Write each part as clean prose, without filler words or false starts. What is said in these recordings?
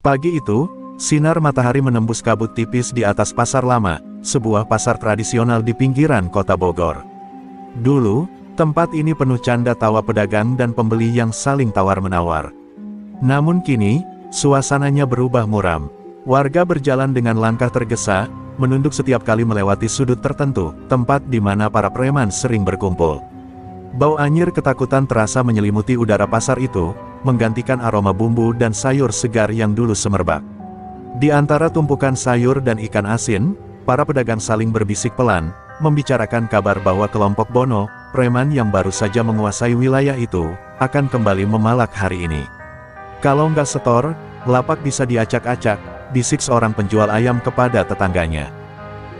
Pagi itu, sinar matahari menembus kabut tipis di atas pasar lama, sebuah pasar tradisional di pinggiran kota Bogor. Dulu, tempat ini penuh canda tawa pedagang dan pembeli yang saling tawar-menawar. Namun kini, suasananya berubah muram. Warga berjalan dengan langkah tergesa, menunduk setiap kali melewati sudut tertentu, tempat di mana para preman sering berkumpul. Bau anyir ketakutan terasa menyelimuti udara pasar itu, menggantikan aroma bumbu dan sayur segar yang dulu semerbak. Di antara tumpukan sayur dan ikan asin, para pedagang saling berbisik pelan, membicarakan kabar bahwa kelompok Bono, preman yang baru saja menguasai wilayah itu, akan kembali memalak hari ini. Kalau nggak setor, lapak bisa diacak-acak, bisik seorang penjual ayam kepada tetangganya.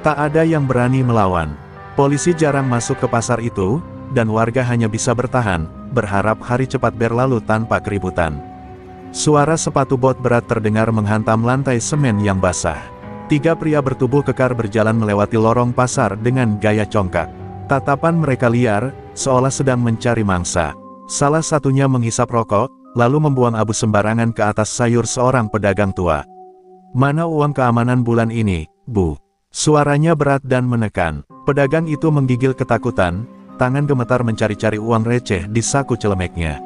Tak ada yang berani melawan. Polisi jarang masuk ke pasar itu, dan warga hanya bisa bertahan, berharap hari cepat berlalu tanpa keributan. Suara sepatu bot berat terdengar menghantam lantai semen yang basah. 3 pria bertubuh kekar berjalan melewati lorong pasar dengan gaya congkak. Tatapan mereka liar, seolah sedang mencari mangsa. Salah satunya menghisap rokok, lalu membuang abu sembarangan ke atas sayur seorang pedagang tua. "Mana uang keamanan bulan ini, Bu?" Suaranya berat dan menekan. Pedagang itu menggigil ketakutan, tangan gemetar mencari-cari uang receh di saku celemeknya.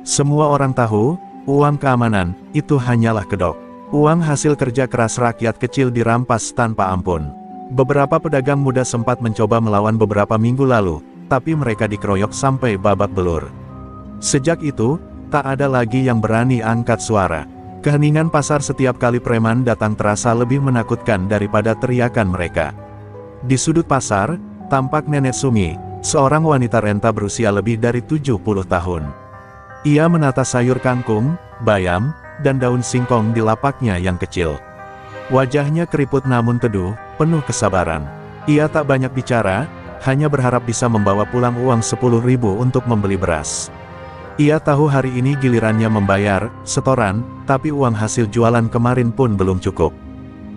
Semua orang tahu, uang keamanan, itu hanyalah kedok. Uang hasil kerja keras rakyat kecil dirampas tanpa ampun. Beberapa pedagang muda sempat mencoba melawan beberapa minggu lalu, tapi mereka dikeroyok sampai babak belur. Sejak itu, tak ada lagi yang berani angkat suara. Keheningan pasar setiap kali preman datang terasa lebih menakutkan daripada teriakan mereka. Di sudut pasar, tampak Nenek Sumi, seorang wanita renta berusia lebih dari 70 tahun. Ia menata sayur kangkung, bayam, dan daun singkong di lapaknya yang kecil. Wajahnya keriput namun teduh, penuh kesabaran. Ia tak banyak bicara, hanya berharap bisa membawa pulang uang 10.000 untuk membeli beras. Ia tahu hari ini gilirannya membayar setoran, tapi uang hasil jualan kemarin pun belum cukup.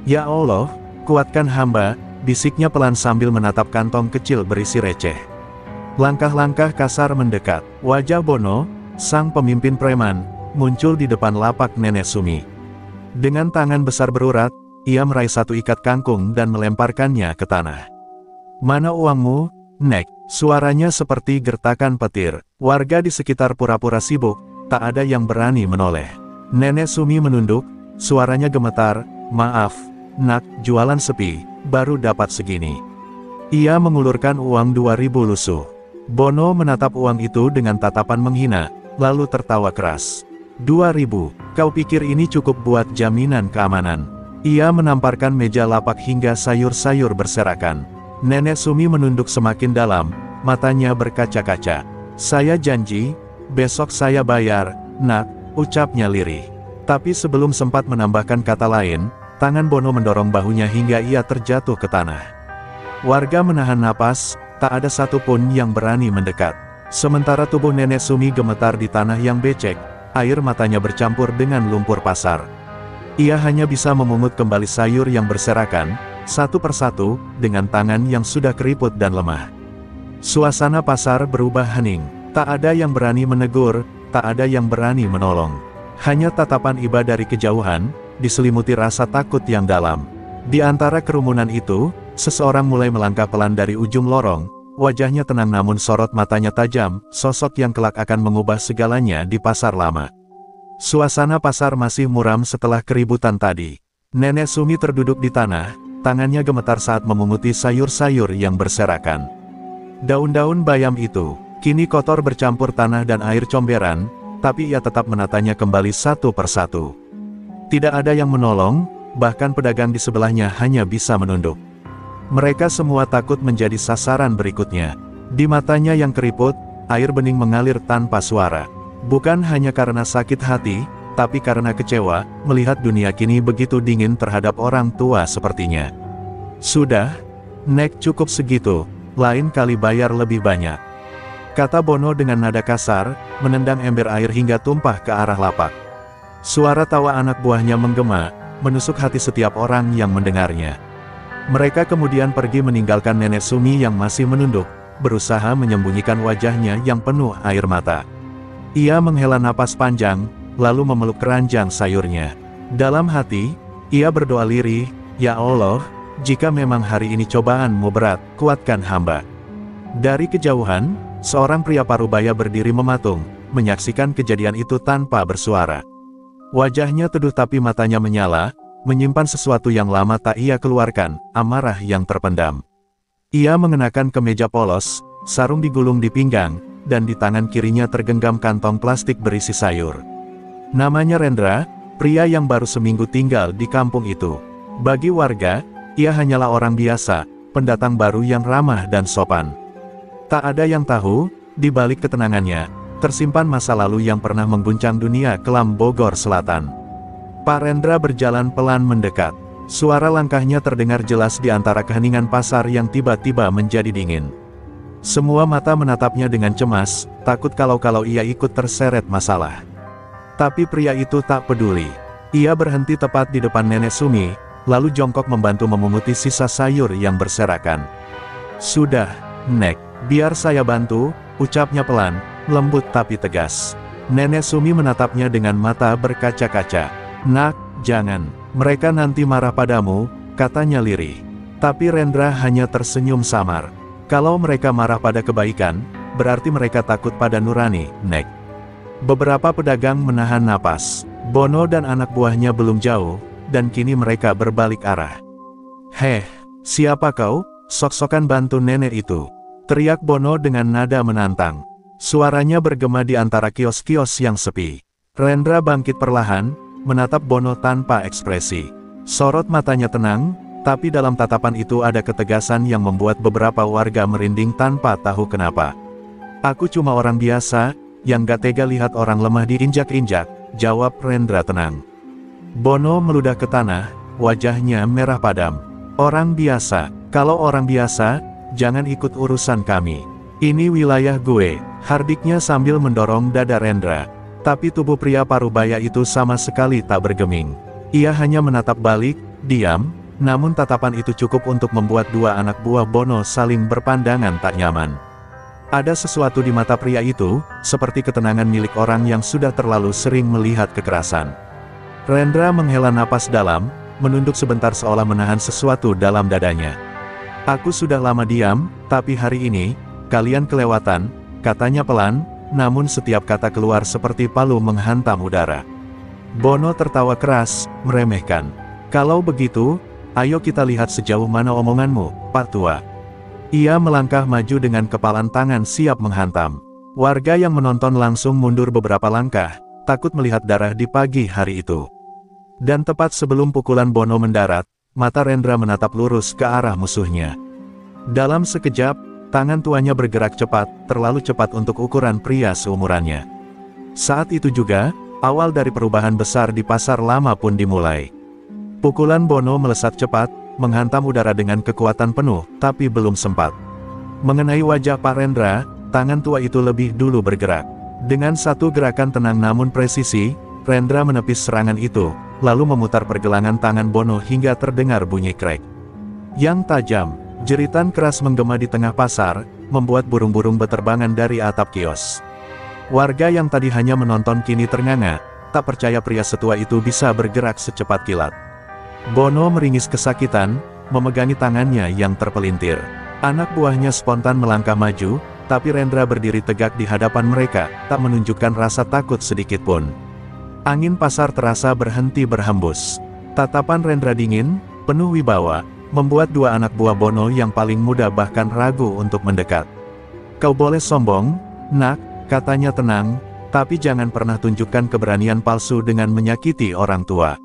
"Ya Allah, kuatkan hamba," bisiknya pelan sambil menatap kantong kecil berisi receh. Langkah-langkah kasar mendekat. Wajah Bono, sang pemimpin preman, muncul di depan lapak Nenek Sumi. Dengan tangan besar berurat, ia meraih satu ikat kangkung dan melemparkannya ke tanah. "Mana uangmu, Nek?" Suaranya seperti gertakan petir. Warga di sekitar pura-pura sibuk, tak ada yang berani menoleh. Nenek Sumi menunduk, suaranya gemetar, "Maaf, Nak, jualan sepi, baru dapat segini." Ia mengulurkan uang 2.000 lusuh. Bono menatap uang itu dengan tatapan menghina, lalu tertawa keras. 2.000, kau pikir ini cukup buat jaminan keamanan?" Ia menamparkan meja lapak hingga sayur-sayur berserakan. Nenek Sumi menunduk semakin dalam, matanya berkaca-kaca. "Saya janji, besok saya bayar, Nak," ucapnya lirih. Tapi sebelum sempat menambahkan kata lain, tangan Bono mendorong bahunya hingga ia terjatuh ke tanah. Warga menahan napas, tak ada satupun yang berani mendekat. Sementara tubuh Nenek Sumi gemetar di tanah yang becek, air matanya bercampur dengan lumpur pasar. Ia hanya bisa memungut kembali sayur yang berserakan, satu persatu, dengan tangan yang sudah keriput dan lemah. Suasana pasar berubah hening. Tak ada yang berani menegur, tak ada yang berani menolong. Hanya tatapan iba dari kejauhan, diselimuti rasa takut yang dalam. Di antara kerumunan itu, seseorang mulai melangkah pelan dari ujung lorong. Wajahnya tenang namun sorot matanya tajam, sosok yang kelak akan mengubah segalanya di pasar lama. Suasana pasar masih muram setelah keributan tadi. Nenek Sumi terduduk di tanah, tangannya gemetar saat memunguti sayur-sayur yang berserakan. Daun-daun bayam itu, kini kotor bercampur tanah dan air comberan, tapi ia tetap menatanya kembali satu persatu. Tidak ada yang menolong, bahkan pedagang di sebelahnya hanya bisa menunduk. Mereka semua takut menjadi sasaran berikutnya. Di matanya yang keriput, air bening mengalir tanpa suara. Bukan hanya karena sakit hati, tapi karena kecewa, melihat dunia kini begitu dingin terhadap orang tua sepertinya. "Sudah, Nek, cukup segitu, lain kali bayar lebih banyak," kata Bono dengan nada kasar, menendang ember air hingga tumpah ke arah lapak. Suara tawa anak buahnya menggema, menusuk hati setiap orang yang mendengarnya. Mereka kemudian pergi meninggalkan Nenek Sumi yang masih menunduk, berusaha menyembunyikan wajahnya yang penuh air mata. Ia menghela napas panjang, lalu memeluk keranjang sayurnya. Dalam hati, ia berdoa lirih, "Ya Allah, jika memang hari ini cobaanmu berat, kuatkan hamba." Dari kejauhan, seorang pria parubaya berdiri mematung, menyaksikan kejadian itu tanpa bersuara. Wajahnya teduh tapi matanya menyala, menyimpan sesuatu yang lama tak ia keluarkan, amarah yang terpendam. Ia mengenakan kemeja polos, sarung digulung di pinggang, dan di tangan kirinya tergenggam kantong plastik berisi sayur. Namanya Rendra, pria yang baru seminggu tinggal di kampung itu. Bagi warga, ia hanyalah orang biasa, pendatang baru yang ramah dan sopan. Tak ada yang tahu, di balik ketenangannya, tersimpan masa lalu yang pernah mengguncang dunia kelam Bogor Selatan. Pak Rendra berjalan pelan mendekat. Suara langkahnya terdengar jelas di antara keheningan pasar yang tiba-tiba menjadi dingin. Semua mata menatapnya dengan cemas, takut kalau ia ikut terseret masalah. Tapi pria itu tak peduli. Ia berhenti tepat di depan Nenek Sumi, lalu jongkok membantu memunguti sisa sayur yang berserakan. "Sudah, Nek, biar saya bantu," ucapnya pelan, lembut tapi tegas. Nenek Sumi menatapnya dengan mata berkaca-kaca. "Nak, jangan, mereka nanti marah padamu," katanya lirih. Tapi Rendra hanya tersenyum samar. "Kalau mereka marah pada kebaikan, berarti mereka takut pada nurani, Nek." Beberapa pedagang menahan napas. Bono dan anak buahnya belum jauh, dan kini mereka berbalik arah. "Heh, siapa kau? Sok-sokan bantu nenek itu," teriak Bono dengan nada menantang. Suaranya bergema di antara kios-kios yang sepi. Rendra bangkit perlahan, menatap Bono tanpa ekspresi. Sorot matanya tenang, tapi dalam tatapan itu ada ketegasan yang membuat beberapa warga merinding tanpa tahu kenapa. "Aku cuma orang biasa, yang gak tega lihat orang lemah diinjak-injak," jawab Rendra tenang. Bono meludah ke tanah, wajahnya merah padam. "Orang biasa, kalau orang biasa, jangan ikut urusan kami. Ini wilayah gue," hardiknya sambil mendorong dada Rendra. Tapi tubuh pria parubaya itu sama sekali tak bergeming. Ia hanya menatap balik, diam, namun tatapan itu cukup untuk membuat dua anak buah Bono saling berpandangan tak nyaman. Ada sesuatu di mata pria itu, seperti ketenangan milik orang yang sudah terlalu sering melihat kekerasan. Rendra menghela napas dalam, menunduk sebentar seolah menahan sesuatu dalam dadanya. "Aku sudah lama diam, tapi hari ini, kalian kelewatan," katanya pelan, namun setiap kata keluar seperti palu menghantam udara. Bono tertawa keras, meremehkan. "Kalau begitu, ayo kita lihat sejauh mana omonganmu, Pak Tua." Ia melangkah maju dengan kepalan tangan siap menghantam. Warga yang menonton langsung mundur beberapa langkah, takut melihat darah di pagi hari itu. Dan tepat sebelum pukulan Bono mendarat, mata Rendra menatap lurus ke arah musuhnya. Dalam sekejap, tangan tuanya bergerak cepat, terlalu cepat untuk ukuran pria seumurannya. Saat itu juga, awal dari perubahan besar di pasar lama pun dimulai. Pukulan Bono melesat cepat, menghantam udara dengan kekuatan penuh, tapi belum sempat mengenai wajah Pak Rendra, tangan tua itu lebih dulu bergerak. Dengan satu gerakan tenang namun presisi, Rendra menepis serangan itu, lalu memutar pergelangan tangan Bono hingga terdengar bunyi krek yang tajam. Jeritan keras menggema di tengah pasar, membuat burung-burung beterbangan dari atap kios. Warga yang tadi hanya menonton kini ternganga, tak percaya pria setua itu bisa bergerak secepat kilat. Bono meringis kesakitan, memegangi tangannya yang terpelintir. Anak buahnya spontan melangkah maju, tapi Rendra berdiri tegak di hadapan mereka, tak menunjukkan rasa takut sedikitpun. Angin pasar terasa berhenti berhembus. Tatapan Rendra dingin, penuh wibawa, membuat dua anak buah Bono yang paling muda bahkan ragu untuk mendekat. "Kau boleh sombong, Nak," katanya tenang, "tapi jangan pernah tunjukkan keberanian palsu dengan menyakiti orang tua."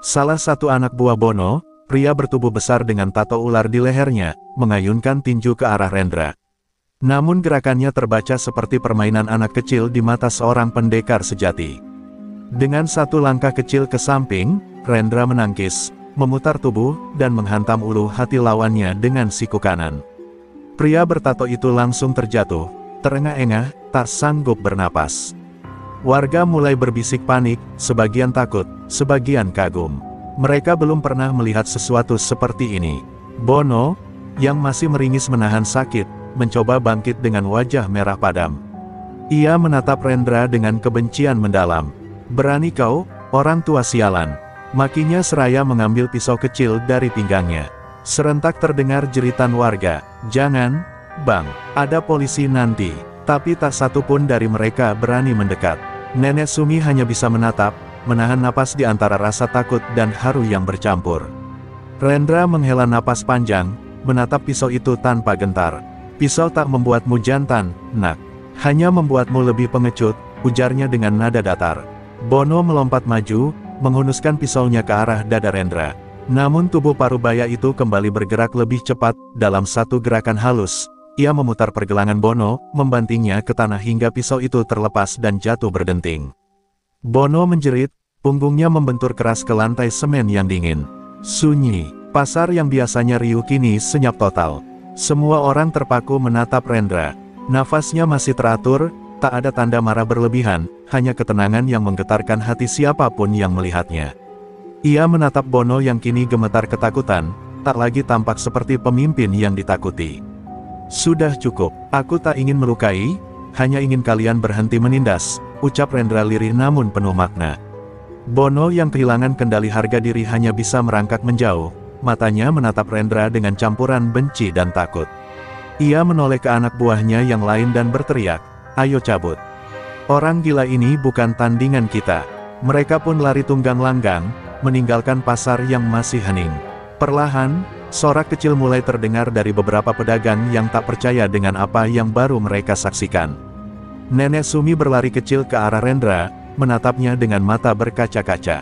Salah satu anak buah Bono, pria bertubuh besar dengan tato ular di lehernya, mengayunkan tinju ke arah Rendra. Namun gerakannya terbaca seperti permainan anak kecil di mata seorang pendekar sejati. Dengan satu langkah kecil ke samping, Rendra menangkis, memutar tubuh, dan menghantam ulu hati lawannya dengan siku kanan. Pria bertato itu langsung terjatuh, terengah-engah, tak sanggup bernapas. Warga mulai berbisik panik, sebagian takut, sebagian kagum. Mereka belum pernah melihat sesuatu seperti ini. Bono, yang masih meringis menahan sakit, mencoba bangkit dengan wajah merah padam. Ia menatap Rendra dengan kebencian mendalam. "Berani kau, orang tua sialan. Makinya seraya mengambil pisau kecil dari pinggangnya. Serentak terdengar jeritan warga, "Jangan, Bang, ada polisi nanti." Tapi tak satu pun dari mereka berani mendekat. Nenek Sumi hanya bisa menatap, menahan napas di antara rasa takut dan haru yang bercampur. Rendra menghela napas panjang, menatap pisau itu tanpa gentar. "Pisau tak membuatmu jantan, Nak. Hanya membuatmu lebih pengecut," ujarnya dengan nada datar. Bono melompat maju, menghunuskan pisaunya ke arah dada Rendra. Namun tubuh Parubaya itu kembali bergerak lebih cepat, dalam satu gerakan halus. Ia memutar pergelangan Bono, membantingnya ke tanah hingga pisau itu terlepas dan jatuh berdenting. Bono menjerit, punggungnya membentur keras ke lantai semen yang dingin. Sunyi, pasar yang biasanya riuh kini senyap total. Semua orang terpaku menatap Rendra. Nafasnya masih teratur, tak ada tanda marah berlebihan, hanya ketenangan yang menggetarkan hati siapapun yang melihatnya. Ia menatap Bono yang kini gemetar ketakutan, tak lagi tampak seperti pemimpin yang ditakuti. "Sudah cukup, aku tak ingin melukai, hanya ingin kalian berhenti menindas," ucap Rendra lirih namun penuh makna. Bono yang kehilangan kendali harga diri hanya bisa merangkak menjauh, matanya menatap Rendra dengan campuran benci dan takut. Ia menoleh ke anak buahnya yang lain dan berteriak, "Ayo cabut. Orang gila ini bukan tandingan kita." Mereka pun lari tunggang langgang, meninggalkan pasar yang masih hening. Perlahan, sorak kecil mulai terdengar dari beberapa pedagang yang tak percaya dengan apa yang baru mereka saksikan. Nenek Sumi berlari kecil ke arah Rendra, menatapnya dengan mata berkaca-kaca.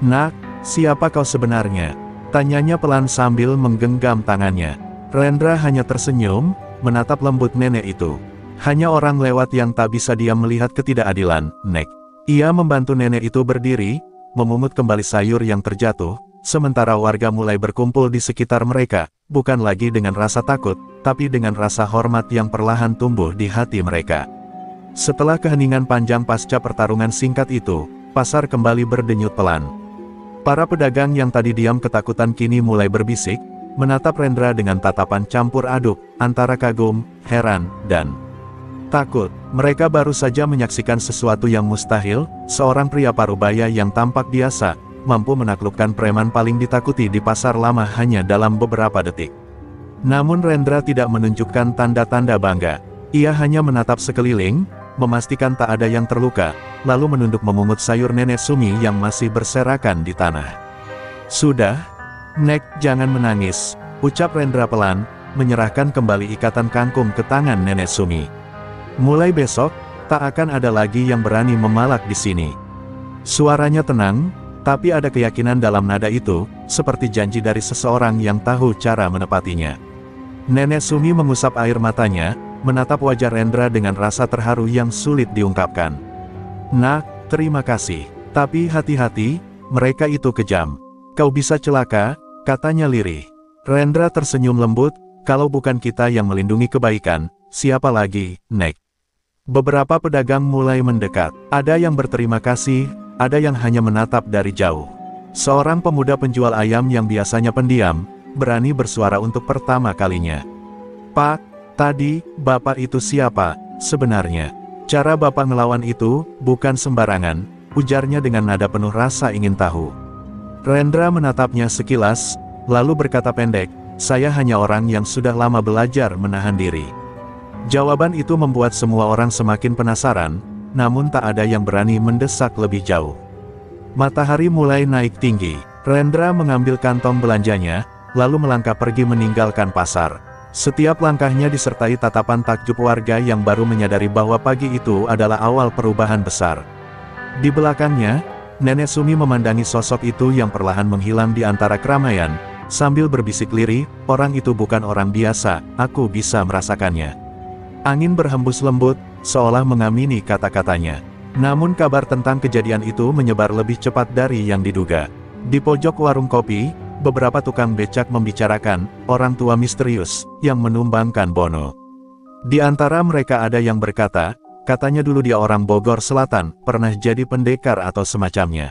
"Nak, siapa kau sebenarnya?" tanyanya pelan sambil menggenggam tangannya. Rendra hanya tersenyum, menatap lembut nenek itu. "Hanya orang lewat yang tak bisa diam melihat ketidakadilan, Nek." Ia membantu nenek itu berdiri, memungut kembali sayur yang terjatuh, sementara warga mulai berkumpul di sekitar mereka, bukan lagi dengan rasa takut, tapi dengan rasa hormat yang perlahan tumbuh di hati mereka. Setelah keheningan panjang pasca pertarungan singkat itu, pasar kembali berdenyut pelan. Para pedagang yang tadi diam ketakutan kini mulai berbisik, menatap Rendra dengan tatapan campur aduk, antara kagum, heran, dan takut. Mereka baru saja menyaksikan sesuatu yang mustahil, seorang pria Parubaya yang tampak biasa, mampu menaklukkan preman paling ditakuti di pasar lama hanya dalam beberapa detik. Namun Rendra tidak menunjukkan tanda-tanda bangga. Ia hanya menatap sekeliling, memastikan tak ada yang terluka, lalu menunduk memungut sayur nenek Sumi yang masih berserakan di tanah. "Sudah, Nek, jangan menangis," ucap Rendra pelan, menyerahkan kembali ikatan kangkung ke tangan nenek Sumi. "Mulai besok, tak akan ada lagi yang berani memalak di sini." Suaranya tenang, tapi ada keyakinan dalam nada itu, seperti janji dari seseorang yang tahu cara menepatinya. Nenek Sumi mengusap air matanya, menatap wajah Rendra dengan rasa terharu yang sulit diungkapkan. "Nak, terima kasih. Tapi hati-hati, mereka itu kejam. Kau bisa celaka," katanya lirih. Rendra tersenyum lembut, "Kalau bukan kita yang melindungi kebaikan, siapa lagi, Nek?" Beberapa pedagang mulai mendekat. Ada yang berterima kasih, ada yang hanya menatap dari jauh. Seorang pemuda penjual ayam yang biasanya pendiam, berani bersuara untuk pertama kalinya. "Pak, tadi, Bapak itu siapa, sebenarnya? Cara Bapak ngelawan itu, bukan sembarangan," ujarnya dengan nada penuh rasa ingin tahu. Rendra menatapnya sekilas, lalu berkata pendek, "Saya hanya orang yang sudah lama belajar menahan diri." Jawaban itu membuat semua orang semakin penasaran, namun tak ada yang berani mendesak lebih jauh. Matahari mulai naik tinggi. Rendra mengambil kantong belanjanya, lalu melangkah pergi meninggalkan pasar. Setiap langkahnya disertai tatapan takjub warga yang baru menyadari bahwa pagi itu adalah awal perubahan besar. Di belakangnya, Nenek Sumi memandangi sosok itu yang perlahan menghilang di antara keramaian, sambil berbisik lirih, "Orang itu bukan orang biasa, aku bisa merasakannya." Angin berhembus lembut, seolah mengamini kata-katanya. Namun kabar tentang kejadian itu menyebar lebih cepat dari yang diduga. Di pojok warung kopi, beberapa tukang becak membicarakan orang tua misterius yang menumbangkan Bono. Di antara mereka ada yang berkata, katanya dulu dia orang Bogor Selatan, pernah jadi pendekar atau semacamnya.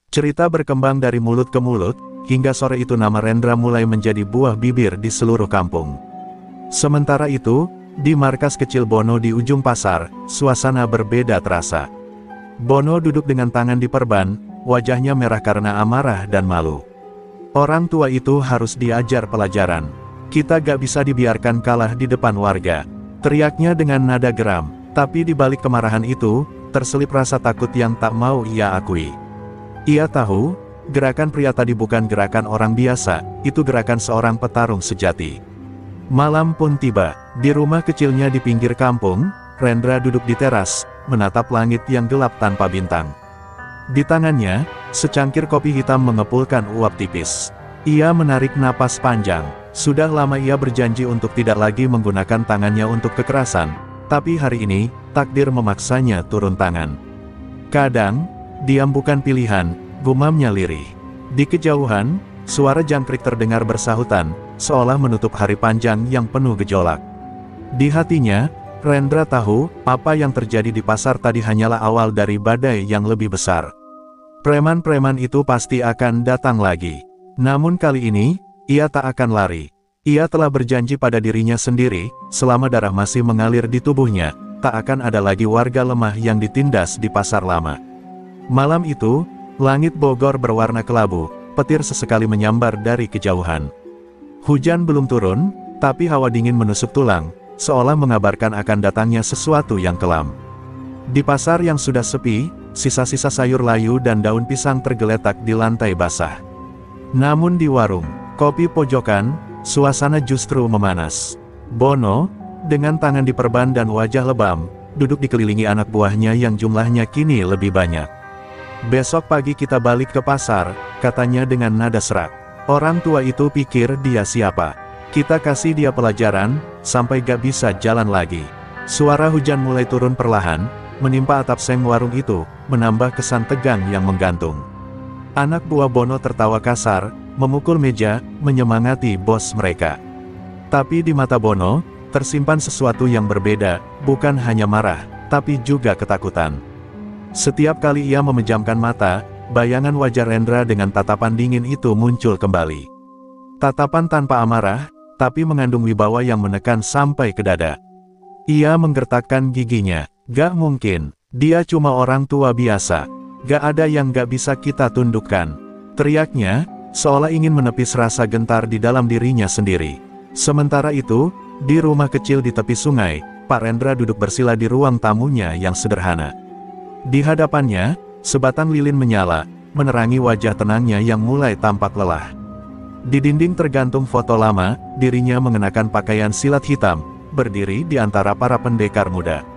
Cerita berkembang dari mulut ke mulut, hingga sore itu nama Rendra mulai menjadi buah bibir di seluruh kampung. Sementara itu, di markas kecil Bono di ujung pasar, suasana berbeda terasa. Bono duduk dengan tangan diperban, wajahnya merah karena amarah dan malu. Orang tua itu harus diajar pelajaran. Kita gak bisa dibiarkan kalah di depan warga, teriaknya dengan nada geram. Tapi di balik kemarahan itu, terselip rasa takut yang tak mau ia akui. Ia tahu, gerakan pria tadi bukan gerakan orang biasa, itu gerakan seorang petarung sejati. Malam pun tiba, di rumah kecilnya di pinggir kampung, Rendra duduk di teras, menatap langit yang gelap tanpa bintang. Di tangannya, secangkir kopi hitam mengepulkan uap tipis. Ia menarik napas panjang. Sudah lama ia berjanji untuk tidak lagi menggunakan tangannya untuk kekerasan, tapi hari ini, takdir memaksanya turun tangan. Kadang, diam bukan pilihan, gumamnya lirih. Di kejauhan, suara jangkrik terdengar bersahutan, seolah menutup hari panjang yang penuh gejolak. Di hatinya, Rendra tahu, apa yang terjadi di pasar tadi hanyalah awal dari badai yang lebih besar. Preman-preman itu pasti akan datang lagi. Namun kali ini, ia tak akan lari. Ia telah berjanji pada dirinya sendiri, selama darah masih mengalir di tubuhnya, tak akan ada lagi warga lemah yang ditindas di pasar lama. Malam itu, langit Bogor berwarna kelabu, petir sesekali menyambar dari kejauhan. Hujan belum turun, tapi hawa dingin menusuk tulang, seolah mengabarkan akan datangnya sesuatu yang kelam. Di pasar yang sudah sepi, sisa-sisa sayur layu dan daun pisang tergeletak di lantai basah. Namun di warung kopi pojokan, suasana justru memanas. Bono, dengan tangan diperban dan wajah lebam, duduk dikelilingi anak buahnya yang jumlahnya kini lebih banyak. "Besok pagi kita balik ke pasar," katanya dengan nada serak. Orang tua itu pikir dia siapa. Kita kasih dia pelajaran, sampai gak bisa jalan lagi. Suara hujan mulai turun perlahan, menimpa atap seng warung itu, menambah kesan tegang yang menggantung. Anak buah Bono tertawa kasar, memukul meja, menyemangati bos mereka. Tapi di mata Bono, tersimpan sesuatu yang berbeda, bukan hanya marah, tapi juga ketakutan. Setiap kali ia memejamkan mata, bayangan wajah Rendra dengan tatapan dingin itu muncul kembali. Tatapan tanpa amarah, tapi mengandung wibawa yang menekan sampai ke dada. Ia menggertakkan giginya. Gak mungkin, dia cuma orang tua biasa. Gak ada yang gak bisa kita tundukkan, teriaknya, seolah ingin menepis rasa gentar di dalam dirinya sendiri. Sementara itu, di rumah kecil di tepi sungai, Pak Rendra duduk bersila di ruang tamunya yang sederhana. Di hadapannya, sebatang lilin menyala, menerangi wajah tenangnya yang mulai tampak lelah. Di dinding tergantung foto lama, dirinya mengenakan pakaian silat hitam, berdiri di antara para pendekar muda.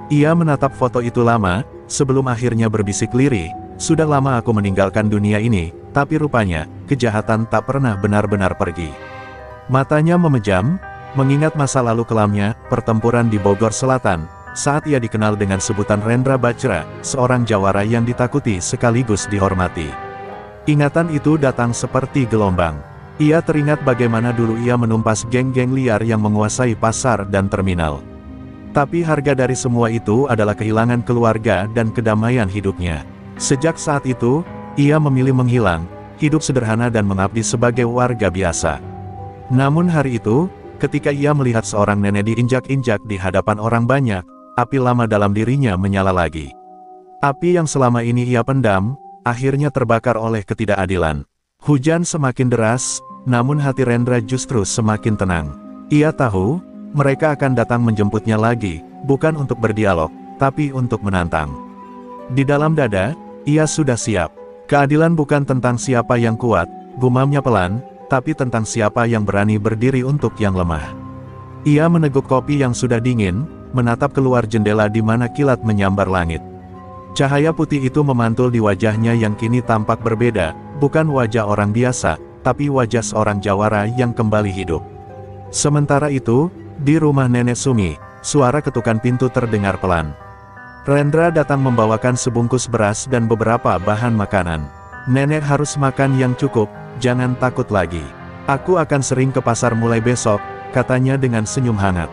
Ia menatap foto itu lama, sebelum akhirnya berbisik lirih, "Sudah lama aku meninggalkan dunia ini, tapi rupanya, kejahatan tak pernah benar-benar pergi." Matanya memejam, mengingat masa lalu kelamnya, pertempuran di Bogor Selatan, saat ia dikenal dengan sebutan Rendra Bajra, seorang jawara yang ditakuti sekaligus dihormati. Ingatan itu datang seperti gelombang. Ia teringat bagaimana dulu ia menumpas geng-geng liar yang menguasai pasar dan terminal. Tapi harga dari semua itu adalah kehilangan keluarga dan kedamaian hidupnya. Sejak saat itu, ia memilih menghilang, hidup sederhana dan mengabdi sebagai warga biasa. Namun hari itu, ketika ia melihat seorang nenek diinjak-injak di hadapan orang banyak, api lama dalam dirinya menyala lagi. Api yang selama ini ia pendam, akhirnya terbakar oleh ketidakadilan. Hujan semakin deras, namun hati Rendra justru semakin tenang. Ia tahu, mereka akan datang menjemputnya lagi, bukan untuk berdialog, tapi untuk menantang. Di dalam dada, ia sudah siap. Keadilan bukan tentang siapa yang kuat, gumamnya pelan, tapi tentang siapa yang berani berdiri untuk yang lemah. Ia meneguk kopi yang sudah dingin, menatap keluar jendela di mana kilat menyambar langit. Cahaya putih itu memantul di wajahnya yang kini tampak berbeda, bukan wajah orang biasa, tapi wajah seorang jawara yang kembali hidup. Sementara itu, di rumah Nenek Sumi, suara ketukan pintu terdengar pelan. Rendra datang membawakan sebungkus beras dan beberapa bahan makanan. "Nenek harus makan yang cukup, jangan takut lagi. Aku akan sering ke pasar mulai besok," katanya dengan senyum hangat.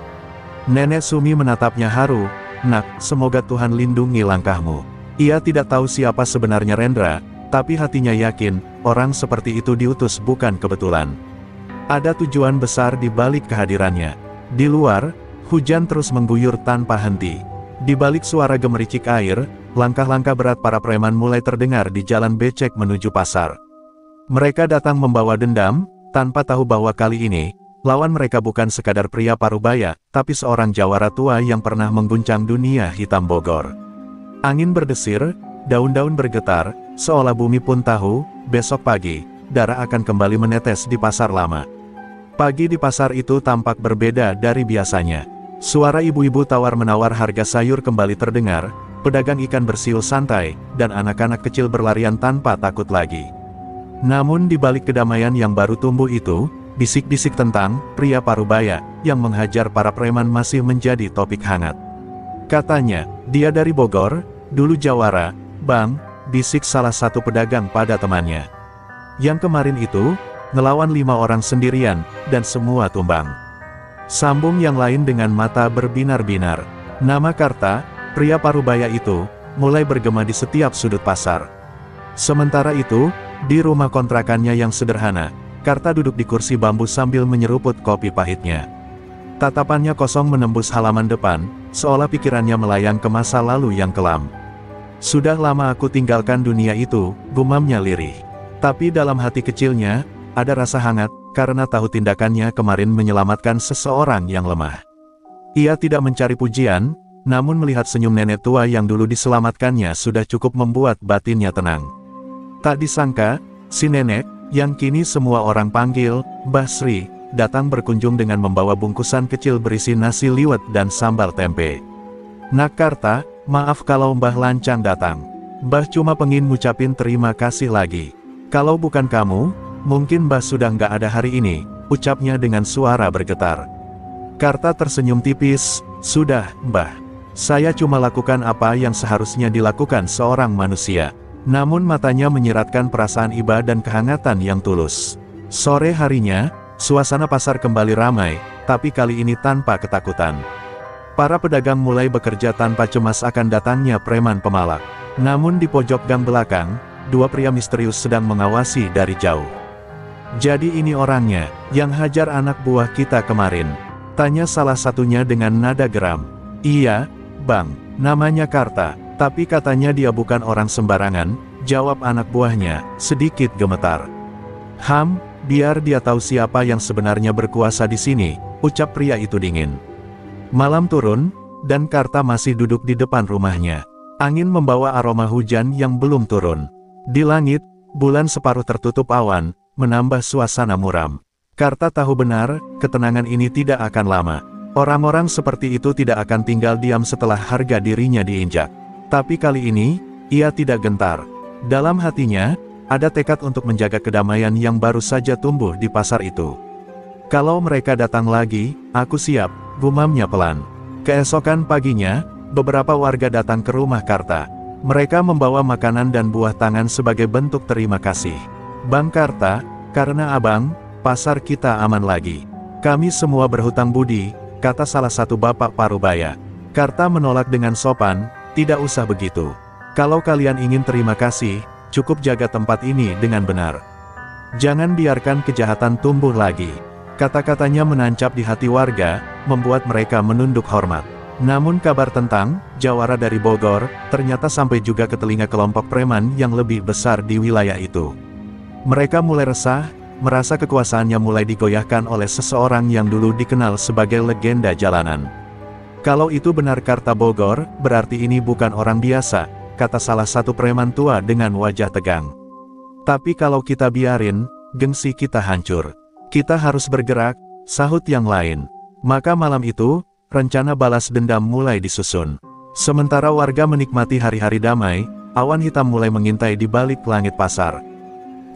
Nenek Sumi menatapnya haru, "Nak, semoga Tuhan lindungi langkahmu." Ia tidak tahu siapa sebenarnya Rendra, tapi hatinya yakin, orang seperti itu diutus bukan kebetulan. Ada tujuan besar di balik kehadirannya. Di luar, hujan terus mengguyur tanpa henti. Di balik suara gemericik air, langkah-langkah berat para preman mulai terdengar di jalan becek menuju pasar. Mereka datang membawa dendam, tanpa tahu bahwa kali ini, lawan mereka bukan sekadar pria parubaya, tapi seorang jawara tua yang pernah mengguncang dunia hitam Bogor. Angin berdesir, daun-daun bergetar, seolah bumi pun tahu, besok pagi, darah akan kembali menetes di pasar lama. Pagi di pasar itu tampak berbeda dari biasanya. Suara ibu-ibu tawar-menawar harga sayur kembali terdengar, pedagang ikan bersiul santai, dan anak-anak kecil berlarian tanpa takut lagi. Namun di balik kedamaian yang baru tumbuh itu, bisik-bisik tentang pria parubaya yang menghajar para preman masih menjadi topik hangat. Katanya, dia dari Bogor, dulu jawara, Bang, bisik salah satu pedagang pada temannya. Yang kemarin itu, ngelawan 5 orang sendirian, dan semua tumbang. Sambung yang lain dengan mata berbinar-binar. Nama Karta, pria parubaya itu, mulai bergema di setiap sudut pasar. Sementara itu, di rumah kontrakannya yang sederhana, Karta duduk di kursi bambu sambil menyeruput kopi pahitnya. Tatapannya kosong menembus halaman depan, seolah pikirannya melayang ke masa lalu yang kelam. Sudah lama aku tinggalkan dunia itu, gumamnya lirih. Tapi dalam hati kecilnya, ada rasa hangat, karena tahu tindakannya kemarin menyelamatkan seseorang yang lemah. Ia tidak mencari pujian, namun melihat senyum nenek tua yang dulu diselamatkannya sudah cukup membuat batinnya tenang. Tak disangka, si nenek, yang kini semua orang panggil Mbah Sri, datang berkunjung dengan membawa bungkusan kecil berisi nasi liwet dan sambal tempe. Nak Karta, maaf kalau Mbah lancang datang. Mbah cuma pengin ngucapin terima kasih lagi. Kalau bukan kamu, mungkin Mbah sudah nggak ada hari ini, ucapnya dengan suara bergetar. Karta tersenyum tipis, sudah, Mbah. Saya cuma lakukan apa yang seharusnya dilakukan seorang manusia. Namun matanya menyiratkan perasaan iba dan kehangatan yang tulus. Sore harinya, suasana pasar kembali ramai, tapi kali ini tanpa ketakutan. Para pedagang mulai bekerja tanpa cemas akan datangnya preman pemalak. Namun di pojok gang belakang, 2 pria misterius sedang mengawasi dari jauh. Jadi ini orangnya, yang hajar anak buah kita kemarin? Tanya salah satunya dengan nada geram. Iya, Bang, namanya Karta. Tapi katanya dia bukan orang sembarangan, jawab anak buahnya, sedikit gemetar. Biar dia tahu siapa yang sebenarnya berkuasa di sini, ucap pria itu dingin. Malam turun, dan Karta masih duduk di depan rumahnya. Angin membawa aroma hujan yang belum turun. Di langit, bulan separuh tertutup awan, menambah suasana muram. Karta tahu benar, ketenangan ini tidak akan lama. Orang-orang seperti itu tidak akan tinggal diam setelah harga dirinya diinjak. Tapi kali ini, ia tidak gentar. Dalam hatinya, ada tekad untuk menjaga kedamaian yang baru saja tumbuh di pasar itu. Kalau mereka datang lagi, aku siap, gumamnya pelan. Keesokan paginya, beberapa warga datang ke rumah Karta. Mereka membawa makanan dan buah tangan sebagai bentuk terima kasih. Bang Karta, karena abang, pasar kita aman lagi. Kami semua berhutang budi, kata salah satu bapak parubaya. Karta menolak dengan sopan, tidak usah begitu. Kalau kalian ingin terima kasih, cukup jaga tempat ini dengan benar. Jangan biarkan kejahatan tumbuh lagi. Kata-katanya menancap di hati warga, membuat mereka menunduk hormat. Namun kabar tentang jawara dari Bogor, ternyata sampai juga ke telinga kelompok preman yang lebih besar di wilayah itu. Mereka mulai resah, merasa kekuasaannya mulai digoyahkan oleh seseorang yang dulu dikenal sebagai legenda jalanan. Kalau itu benar Karta Bogor, berarti ini bukan orang biasa, kata salah satu preman tua dengan wajah tegang. Tapi kalau kita biarin, gengsi kita hancur. Kita harus bergerak, sahut yang lain. Maka malam itu, rencana balas dendam mulai disusun. Sementara warga menikmati hari-hari damai, awan hitam mulai mengintai di balik langit pasar.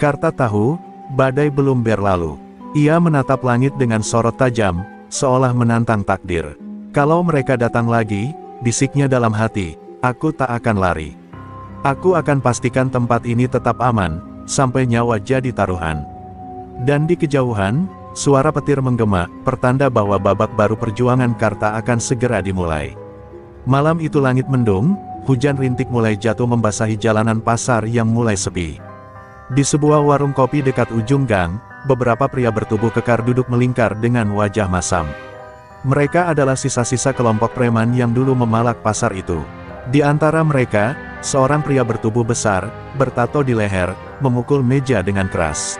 Karta tahu, badai belum berlalu. Ia menatap langit dengan sorot tajam, seolah menantang takdir. Kalau mereka datang lagi, bisiknya dalam hati, aku tak akan lari. Aku akan pastikan tempat ini tetap aman, sampai nyawa jadi taruhan. Dan di kejauhan, suara petir menggema, pertanda bahwa babak baru perjuangan Karta akan segera dimulai. Malam itu langit mendung, hujan rintik mulai jatuh membasahi jalanan pasar yang mulai sepi. Di sebuah warung kopi dekat ujung gang, beberapa pria bertubuh kekar duduk melingkar dengan wajah masam. Mereka adalah sisa-sisa kelompok preman yang dulu memalak pasar itu. Di antara mereka, seorang pria bertubuh besar, bertato di leher, memukul meja dengan keras.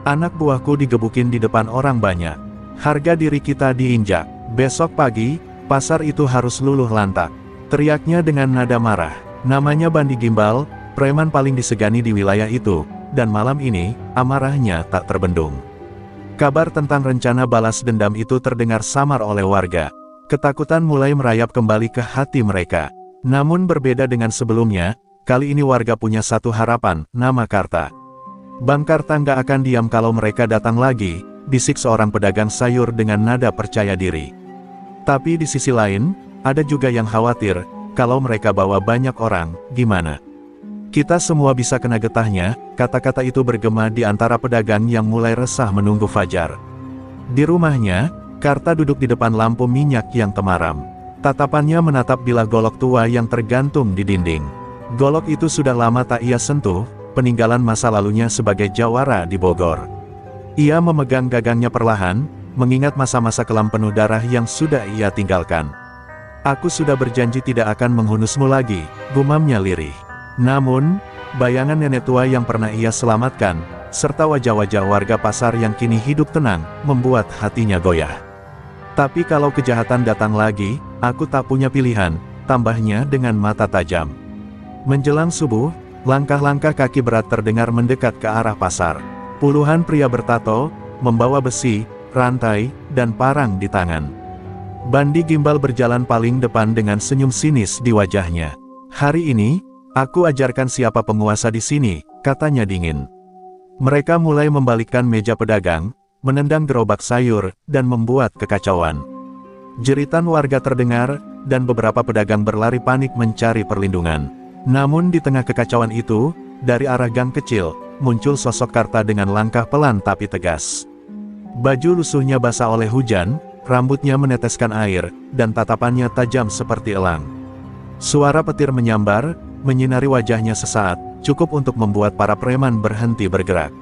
Anak buahku digebukin di depan orang banyak. Harga diri kita diinjak. Besok pagi, pasar itu harus luluh lantak. Teriaknya dengan nada marah. Namanya Bandi Gimbal, preman paling disegani di wilayah itu, dan malam ini, amarahnya tak terbendung. Kabar tentang rencana balas dendam itu terdengar samar oleh warga. Ketakutan mulai merayap kembali ke hati mereka. Namun berbeda dengan sebelumnya, kali ini warga punya satu harapan, nama Karta. Bang Karta nggak akan diam kalau mereka datang lagi, bisik seorang pedagang sayur dengan nada percaya diri. Tapi di sisi lain, ada juga yang khawatir, kalau mereka bawa banyak orang, gimana? Kita semua bisa kena getahnya, kata-kata itu bergema di antara pedagang yang mulai resah menunggu fajar. Di rumahnya, Karta duduk di depan lampu minyak yang temaram. Tatapannya menatap bilah golok tua yang tergantung di dinding. Golok itu sudah lama tak ia sentuh, peninggalan masa lalunya sebagai jawara di Bogor. Ia memegang gagangnya perlahan, mengingat masa-masa kelam penuh darah yang sudah ia tinggalkan. Aku sudah berjanji tidak akan menghunusmu lagi, gumamnya lirih. Namun, bayangan nenek tua yang pernah ia selamatkan, serta wajah-wajah warga pasar yang kini hidup tenang, membuat hatinya goyah. Tapi kalau kejahatan datang lagi, aku tak punya pilihan, tambahnya dengan mata tajam. Menjelang subuh, langkah-langkah kaki berat terdengar mendekat ke arah pasar. Puluhan pria bertato, membawa besi, rantai, dan parang di tangan. Bandi Gimbal berjalan paling depan dengan senyum sinis di wajahnya. Hari ini, aku ajarkan siapa penguasa di sini, katanya dingin. Mereka mulai membalikkan meja pedagang, menendang gerobak sayur, dan membuat kekacauan. Jeritan warga terdengar, dan beberapa pedagang berlari panik mencari perlindungan. Namun di tengah kekacauan itu, dari arah gang kecil, muncul sosok Karta dengan langkah pelan tapi tegas. Baju lusuhnya basah oleh hujan, rambutnya meneteskan air, dan tatapannya tajam seperti elang. Suara petir menyambar, menyinari wajahnya sesaat, cukup untuk membuat para preman berhenti bergerak.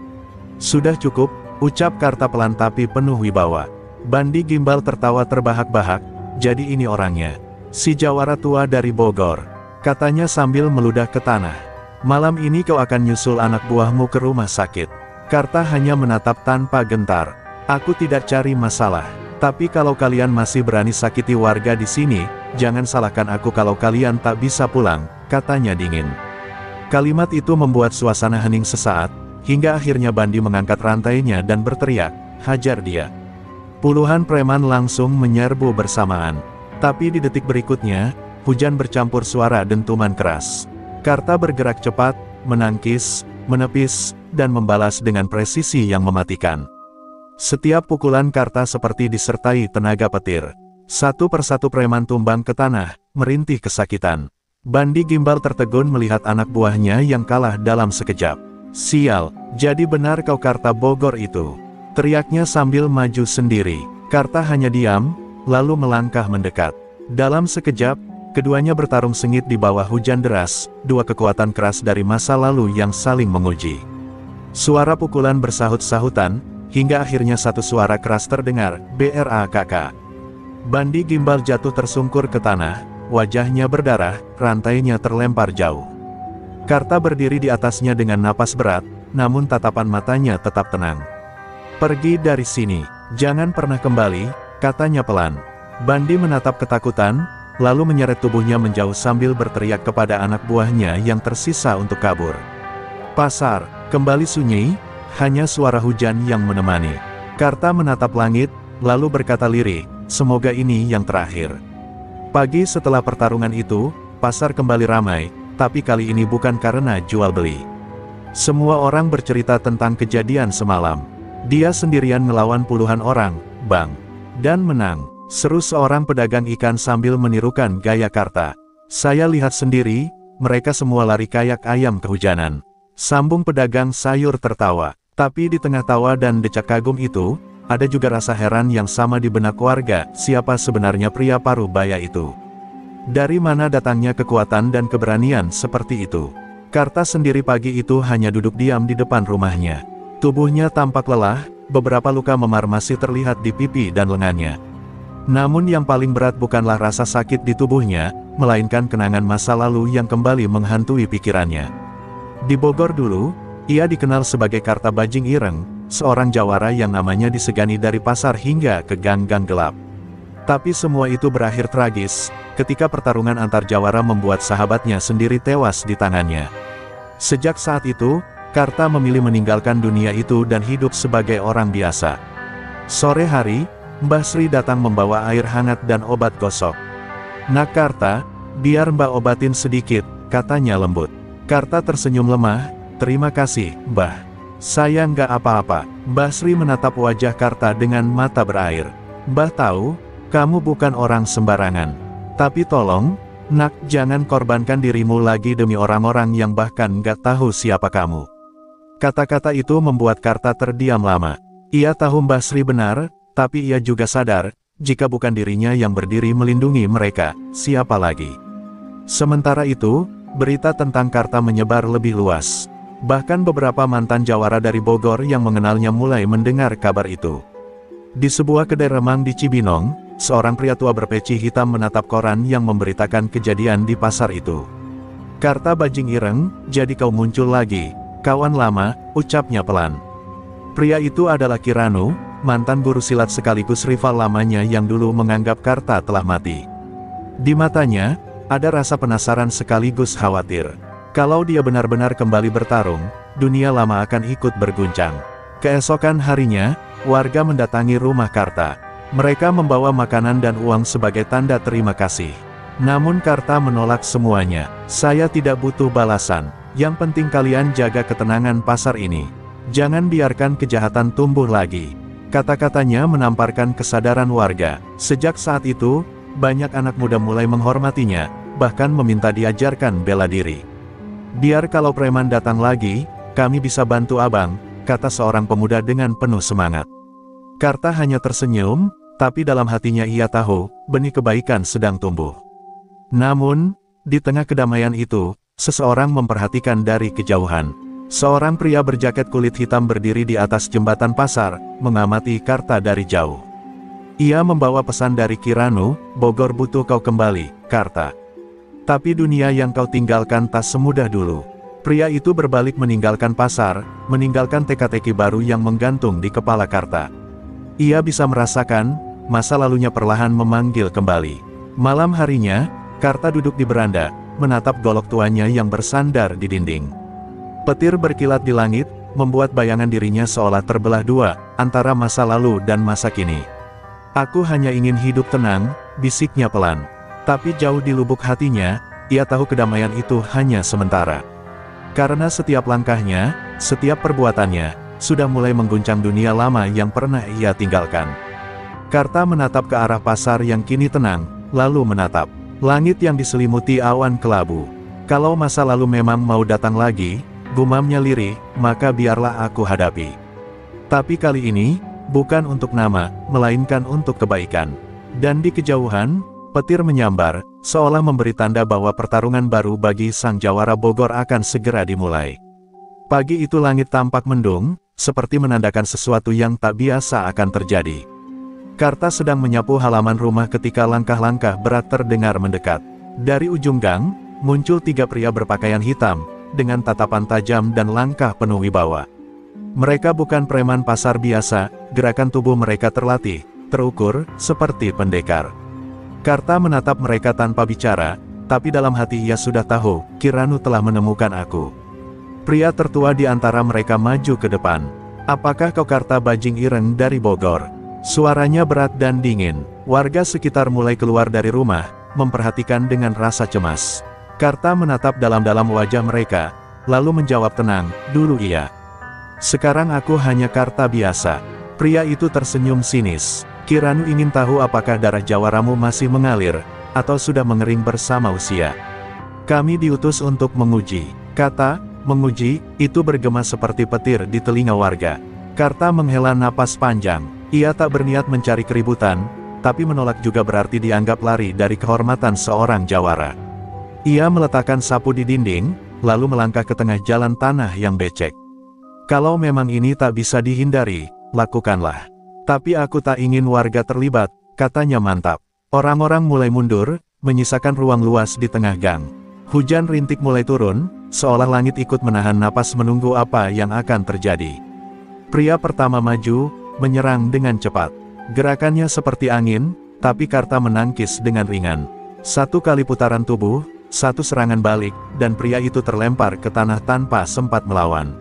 Sudah cukup, ucap Karta pelan tapi penuh wibawa. Bandi Gimbal tertawa terbahak-bahak, jadi ini orangnya. Si jawara tua dari Bogor, katanya sambil meludah ke tanah. Malam ini kau akan nyusul anak buahmu ke rumah sakit. Karta hanya menatap tanpa gentar. Aku tidak cari masalah. Tapi kalau kalian masih berani sakiti warga di sini, jangan salahkan aku kalau kalian tak bisa pulang, katanya dingin. Kalimat itu membuat suasana hening sesaat, hingga akhirnya Bandi mengangkat rantainya dan berteriak, hajar dia. Puluhan preman langsung menyerbu bersamaan. Tapi di detik berikutnya, hujan bercampur suara dentuman keras. Karta bergerak cepat, menangkis, menepis, dan membalas dengan presisi yang mematikan. Setiap pukulan Karta seperti disertai tenaga petir. Satu persatu preman tumbang ke tanah, merintih kesakitan. Bandi Gimbal tertegun melihat anak buahnya yang kalah dalam sekejap. Sial, jadi benar kau Karta Bogor itu, teriaknya sambil maju sendiri. Karta hanya diam, lalu melangkah mendekat. Dalam sekejap, keduanya bertarung sengit di bawah hujan deras, dua kekuatan keras dari masa lalu yang saling menguji. Suara pukulan bersahut-sahutan, hingga akhirnya satu suara keras terdengar, BRAKK. Bandi Gimbal jatuh tersungkur ke tanah, wajahnya berdarah, rantainya terlempar jauh. Karta berdiri di atasnya dengan napas berat, namun tatapan matanya tetap tenang. Pergi dari sini, jangan pernah kembali, katanya pelan. Bandi menatap ketakutan, lalu menyeret tubuhnya menjauh sambil berteriak kepada anak buahnya yang tersisa untuk kabur. Pasar, kembali sunyi, hanya suara hujan yang menemani. Karta menatap langit, lalu berkata lirih, semoga ini yang terakhir. Pagi setelah pertarungan itu, pasar kembali ramai, tapi kali ini bukan karena jual beli. Semua orang bercerita tentang kejadian semalam. Dia sendirian melawan puluhan orang, Bang. Dan menang, seru seorang pedagang ikan sambil menirukan gaya Karta. Saya lihat sendiri, mereka semua lari kayak ayam kehujanan. Sambung pedagang sayur tertawa. Tapi di tengah tawa dan decak kagum itu, ada juga rasa heran yang sama di benak warga, siapa sebenarnya pria paruh baya itu. Dari mana datangnya kekuatan dan keberanian seperti itu? Karta sendiri pagi itu hanya duduk diam di depan rumahnya. Tubuhnya tampak lelah, beberapa luka memar masih terlihat di pipi dan lengannya. Namun yang paling berat bukanlah rasa sakit di tubuhnya, melainkan kenangan masa lalu yang kembali menghantui pikirannya. Di Bogor dulu, ia dikenal sebagai Karta Bajing Ireng, seorang jawara yang namanya disegani dari pasar hingga ke gang-gang gelap. Tapi semua itu berakhir tragis, ketika pertarungan antar jawara membuat sahabatnya sendiri tewas di tangannya. Sejak saat itu, Karta memilih meninggalkan dunia itu dan hidup sebagai orang biasa. Sore hari, Mbah Sri datang membawa air hangat dan obat gosok. "Nak Karta, biar Mbak obatin sedikit," katanya lembut. Karta tersenyum lemah, "Terima kasih, Mbah. Saya nggak apa-apa." Mbah Sri menatap wajah Karta dengan mata berair. "Mbah tahu, kamu bukan orang sembarangan. Tapi tolong, Nak, jangan korbankan dirimu lagi demi orang-orang yang bahkan nggak tahu siapa kamu." Kata-kata itu membuat Karta terdiam lama. Ia tahu Mbah Sri benar, tapi ia juga sadar, jika bukan dirinya yang berdiri melindungi mereka, siapa lagi? Sementara itu, berita tentang Karta menyebar lebih luas. Bahkan beberapa mantan jawara dari Bogor yang mengenalnya mulai mendengar kabar itu. Di sebuah kedai remang di Cibinong, seorang pria tua berpeci hitam menatap koran yang memberitakan kejadian di pasar itu. "Karta Bajing Ireng, jadi kau muncul lagi, kawan lama," ucapnya pelan. Pria itu adalah Kiranu, mantan guru silat sekaligus rival lamanya yang dulu menganggap Karta telah mati. Di matanya, ada rasa penasaran sekaligus khawatir. Kalau dia benar-benar kembali bertarung, dunia lama akan ikut berguncang. Keesokan harinya, warga mendatangi rumah Karta. Mereka membawa makanan dan uang sebagai tanda terima kasih. Namun Karta menolak semuanya. "Saya tidak butuh balasan. Yang penting kalian jaga ketenangan pasar ini. Jangan biarkan kejahatan tumbuh lagi." Kata-katanya menamparkan kesadaran warga. Sejak saat itu, banyak anak muda mulai menghormatinya, bahkan meminta diajarkan bela diri. "Biar kalau preman datang lagi, kami bisa bantu abang," kata seorang pemuda dengan penuh semangat. Karta hanya tersenyum, tapi dalam hatinya ia tahu, benih kebaikan sedang tumbuh. Namun, di tengah kedamaian itu, seseorang memperhatikan dari kejauhan. Seorang pria berjaket kulit hitam berdiri di atas jembatan pasar, mengamati Karta dari jauh. Ia membawa pesan dari Kiranu, "Bogor butuh kau kembali, Karta. Tapi dunia yang kau tinggalkan tak semudah dulu." Pria itu berbalik meninggalkan pasar, meninggalkan teka-teki baru yang menggantung di kepala Karta. Ia bisa merasakan, masa lalunya perlahan memanggil kembali. Malam harinya, Karta duduk di beranda, menatap golok tuanya yang bersandar di dinding. Petir berkilat di langit, membuat bayangan dirinya seolah terbelah dua, antara masa lalu dan masa kini. "Aku hanya ingin hidup tenang," bisiknya pelan. Tapi jauh di lubuk hatinya, ia tahu kedamaian itu hanya sementara. Karena setiap langkahnya, setiap perbuatannya, sudah mulai mengguncang dunia lama yang pernah ia tinggalkan. Karta menatap ke arah pasar yang kini tenang, lalu menatap langit yang diselimuti awan kelabu. "Kalau masa lalu memang mau datang lagi," gumamnya lirih, "maka biarlah aku hadapi. Tapi kali ini, bukan untuk nama, melainkan untuk kebaikan." Dan di kejauhan, petir menyambar, seolah memberi tanda bahwa pertarungan baru bagi sang jawara Bogor akan segera dimulai. Pagi itu langit tampak mendung, seperti menandakan sesuatu yang tak biasa akan terjadi. Karta sedang menyapu halaman rumah ketika langkah-langkah berat terdengar mendekat. Dari ujung gang, muncul 3 pria berpakaian hitam, dengan tatapan tajam dan langkah penuh wibawa. Mereka bukan preman pasar biasa, gerakan tubuh mereka terlatih, terukur, seperti pendekar. Karta menatap mereka tanpa bicara, tapi dalam hati ia sudah tahu, Kiranu telah menemukan aku. Pria tertua di antara mereka maju ke depan. "Apakah kau Karta Bajing Ireng dari Bogor?" Suaranya berat dan dingin. Warga sekitar mulai keluar dari rumah, memperhatikan dengan rasa cemas. Karta menatap dalam-dalam wajah mereka, lalu menjawab tenang, "Dulu iya. Sekarang aku hanya Karta biasa." Pria itu tersenyum sinis. "Kiranu ingin tahu apakah darah jawaramu masih mengalir, atau sudah mengering bersama usia." "Kami diutus untuk menguji." Kata "menguji" itu bergema seperti petir di telinga warga. Karta menghela napas panjang. Ia tak berniat mencari keributan, tapi menolak juga berarti dianggap lari dari kehormatan seorang jawara. Ia meletakkan sapu di dinding, lalu melangkah ke tengah jalan tanah yang becek. "Kalau memang ini tak bisa dihindari, lakukanlah. Tapi aku tak ingin warga terlibat," katanya mantap. Orang-orang mulai mundur, menyisakan ruang luas di tengah gang. Hujan rintik mulai turun, seolah langit ikut menahan napas menunggu apa yang akan terjadi. Pria pertama maju, menyerang dengan cepat. Gerakannya seperti angin, tapi Karta menangkis dengan ringan. Satu kali putaran tubuh, satu serangan balik, dan pria itu terlempar ke tanah tanpa sempat melawan.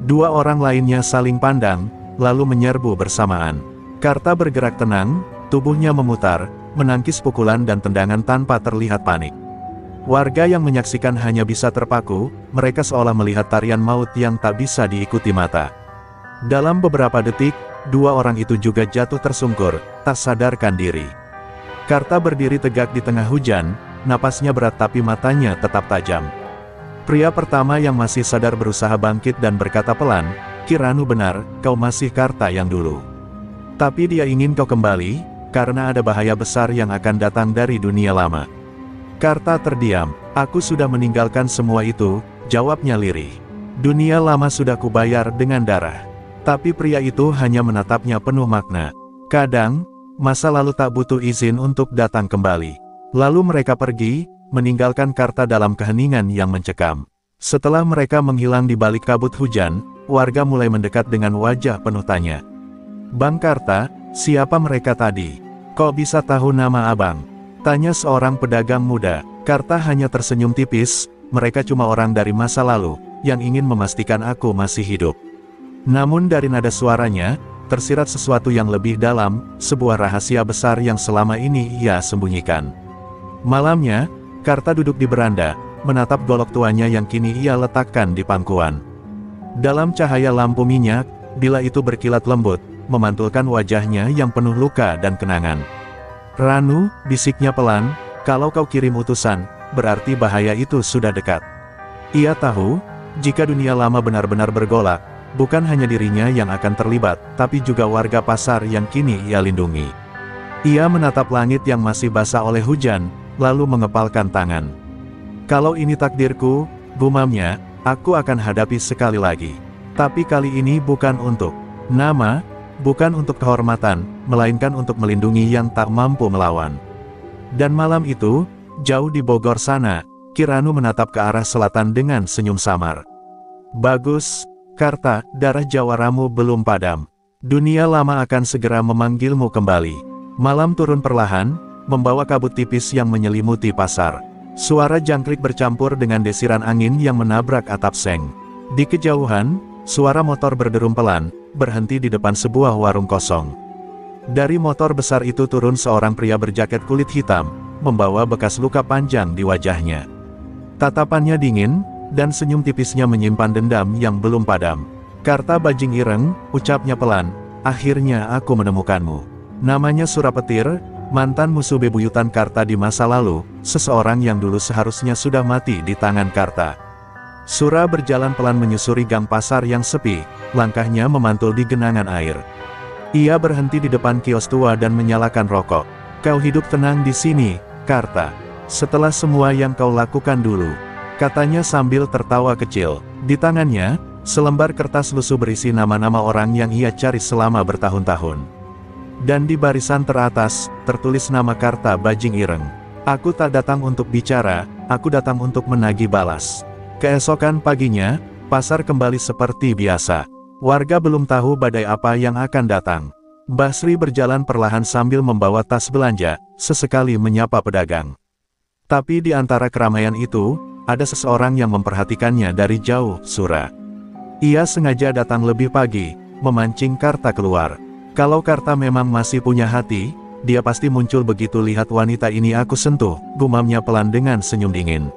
Dua orang lainnya saling pandang, lalu menyerbu bersamaan. Karta bergerak tenang, tubuhnya memutar, menangkis pukulan dan tendangan tanpa terlihat panik. Warga yang menyaksikan hanya bisa terpaku, mereka seolah melihat tarian maut yang tak bisa diikuti mata. Dalam beberapa detik, dua orang itu juga jatuh tersungkur, tak sadarkan diri. Karta berdiri tegak di tengah hujan, napasnya berat tapi matanya tetap tajam. Pria pertama yang masih sadar berusaha bangkit dan berkata pelan, "Kiranu benar, kau masih Karta yang dulu. Tapi dia ingin kau kembali, karena ada bahaya besar yang akan datang dari dunia lama." Karta terdiam. "Aku sudah meninggalkan semua itu," jawabnya lirih. "Dunia lama sudah kubayar dengan darah." Tapi pria itu hanya menatapnya penuh makna. Kadang, masa lalu tak butuh izin untuk datang kembali. Lalu mereka pergi, meninggalkan Karta dalam keheningan yang mencekam. Setelah mereka menghilang di balik kabut hujan, warga mulai mendekat dengan wajah penuh tanya. "Bang Karta, siapa mereka tadi? Kok bisa tahu nama abang?" tanya seorang pedagang muda. Karta hanya tersenyum tipis, "Mereka cuma orang dari masa lalu, yang ingin memastikan aku masih hidup." Namun dari nada suaranya, tersirat sesuatu yang lebih dalam, sebuah rahasia besar yang selama ini ia sembunyikan. Malamnya, Karta duduk di beranda, menatap golok tuanya yang kini ia letakkan di pangkuan. Dalam cahaya lampu minyak, bila itu berkilat lembut, memantulkan wajahnya yang penuh luka dan kenangan. "Ranu," bisiknya pelan, "kalau kau kirim utusan, berarti bahaya itu sudah dekat." Ia tahu, jika dunia lama benar-benar bergolak, bukan hanya dirinya yang akan terlibat, tapi juga warga pasar yang kini ia lindungi. Ia menatap langit yang masih basah oleh hujan, lalu mengepalkan tangan. "Kalau ini takdirku," gumamnya, "aku akan hadapi sekali lagi. Tapi kali ini bukan untuk nama, bukan untuk kehormatan, melainkan untuk melindungi yang tak mampu melawan." Dan malam itu, jauh di Bogor sana, Kiranu menatap ke arah selatan dengan senyum samar. "Bagus, Karta, darah jawaramu belum padam. Dunia lama akan segera memanggilmu kembali." Malam turun perlahan, membawa kabut tipis yang menyelimuti pasar. Suara jangkrik bercampur dengan desiran angin yang menabrak atap seng. Di kejauhan, suara motor berderum pelan, berhenti di depan sebuah warung kosong. Dari motor besar itu turun seorang pria berjaket kulit hitam, membawa bekas luka panjang di wajahnya. Tatapannya dingin, dan senyum tipisnya menyimpan dendam yang belum padam. "Karta Bajing Ireng," ucapnya pelan, "akhirnya aku menemukanmu." Namanya Surapetir, mantan musuh bebuyutan Karta di masa lalu, seseorang yang dulu seharusnya sudah mati di tangan Karta. Sura berjalan pelan menyusuri gang pasar yang sepi, langkahnya memantul di genangan air. Ia berhenti di depan kios tua dan menyalakan rokok. "Kau hidup tenang di sini, Karta. Setelah semua yang kau lakukan dulu," katanya sambil tertawa kecil. Di tangannya, selembar kertas lusuh berisi nama-nama orang yang ia cari selama bertahun-tahun. Dan di barisan teratas, tertulis nama Karta Bajing Ireng. "Aku tak datang untuk bicara, aku datang untuk menagih balas." Keesokan paginya, pasar kembali seperti biasa. Warga belum tahu badai apa yang akan datang. Basri berjalan perlahan sambil membawa tas belanja, sesekali menyapa pedagang. Tapi di antara keramaian itu, ada seseorang yang memperhatikannya dari jauh, Sura. Ia sengaja datang lebih pagi, memancing Karta keluar. Kalau Karta memang masih punya hati, dia pasti muncul begitu lihat wanita ini aku sentuh, gumamnya pelan dengan senyum dingin.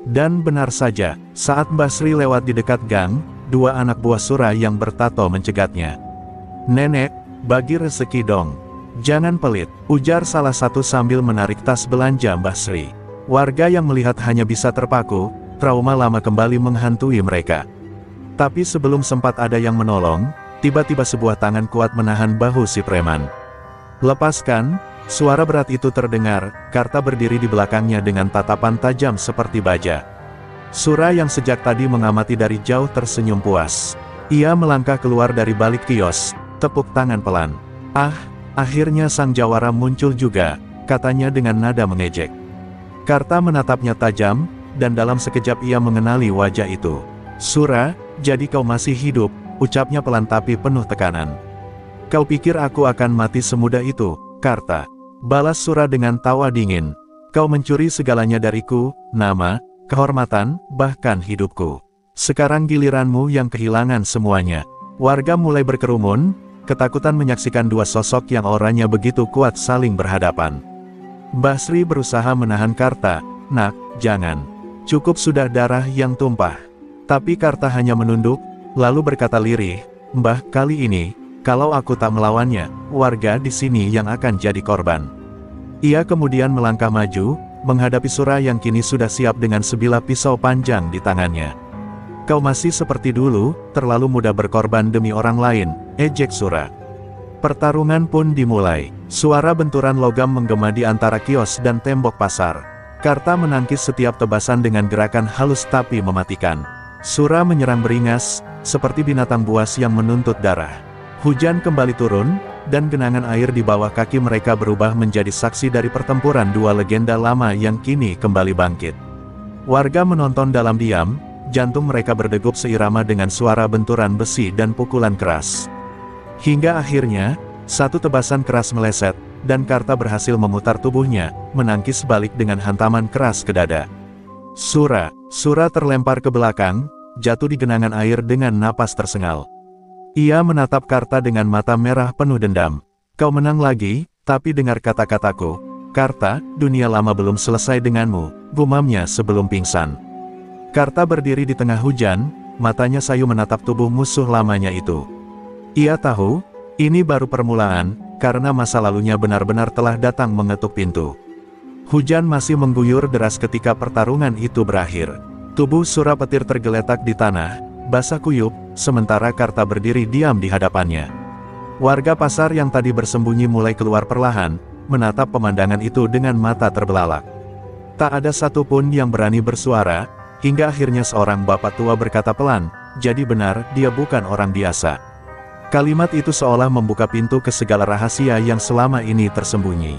Dan benar saja, saat Basri lewat di dekat gang, dua anak buah Sura yang bertato mencegatnya. "Nenek, bagi rezeki dong. Jangan pelit," ujar salah satu sambil menarik tas belanja Basri. Warga yang melihat hanya bisa terpaku, trauma lama kembali menghantui mereka. Tapi sebelum sempat ada yang menolong, tiba-tiba sebuah tangan kuat menahan bahu si preman. "Lepaskan!" Suara berat itu terdengar, Karta berdiri di belakangnya dengan tatapan tajam seperti baja. Sura yang sejak tadi mengamati dari jauh tersenyum puas. Ia melangkah keluar dari balik kios, tepuk tangan pelan. "Ah, Akhirnya sang jawara muncul juga, katanya dengan nada mengejek. Karta menatapnya tajam, dan dalam sekejap ia mengenali wajah itu. Sura, jadi kau masih hidup, ucapnya pelan tapi penuh tekanan. Kau pikir aku akan mati semudah itu, Karta? Balas Sura dengan tawa dingin. Kau mencuri segalanya dariku, nama, kehormatan, bahkan hidupku. Sekarang giliranmu yang kehilangan semuanya. Warga mulai berkerumun, ketakutan menyaksikan dua sosok yang auranya begitu kuat saling berhadapan. Mbah Sri berusaha menahan Karta. Nak, jangan. Cukup sudah darah yang tumpah. Tapi Karta hanya menunduk, lalu berkata lirih, Mbah, kali ini, kalau aku tak melawannya, warga di sini yang akan jadi korban. Ia kemudian melangkah maju, menghadapi Sura yang kini sudah siap dengan sebilah pisau panjang di tangannya. Kau masih seperti dulu, terlalu mudah berkorban demi orang lain, ejek Sura. Pertarungan pun dimulai. Suara benturan logam menggema di antara kios dan tembok pasar. Karta menangkis setiap tebasan dengan gerakan halus tapi mematikan. Sura menyerang beringas, seperti binatang buas yang menuntut darah. Hujan kembali turun, dan genangan air di bawah kaki mereka berubah menjadi saksi dari pertempuran dua legenda lama yang kini kembali bangkit. Warga menonton dalam diam, jantung mereka berdegup seirama dengan suara benturan besi dan pukulan keras. Hingga akhirnya, satu tebasan keras meleset, dan Karta berhasil memutar tubuhnya, menangkis balik dengan hantaman keras ke dada. Sura terlempar ke belakang, jatuh di genangan air dengan napas tersengal. Ia menatap Karta dengan mata merah penuh dendam. Kau menang lagi, tapi dengar kata-kataku. Karta, dunia lama belum selesai denganmu, gumamnya sebelum pingsan. Karta berdiri di tengah hujan, matanya sayu menatap tubuh musuh lamanya itu. Ia tahu, ini baru permulaan, karena masa lalunya benar-benar telah datang mengetuk pintu. Hujan masih mengguyur deras ketika pertarungan itu berakhir. Tubuh Sura petir tergeletak di tanah, basah kuyup, sementara Karta berdiri diam di hadapannya. Warga pasar yang tadi bersembunyi mulai keluar perlahan, menatap pemandangan itu dengan mata terbelalak. Tak ada satupun yang berani bersuara, hingga akhirnya seorang bapak tua berkata pelan, jadi benar, dia bukan orang biasa. Kalimat itu seolah membuka pintu ke segala rahasia yang selama ini tersembunyi.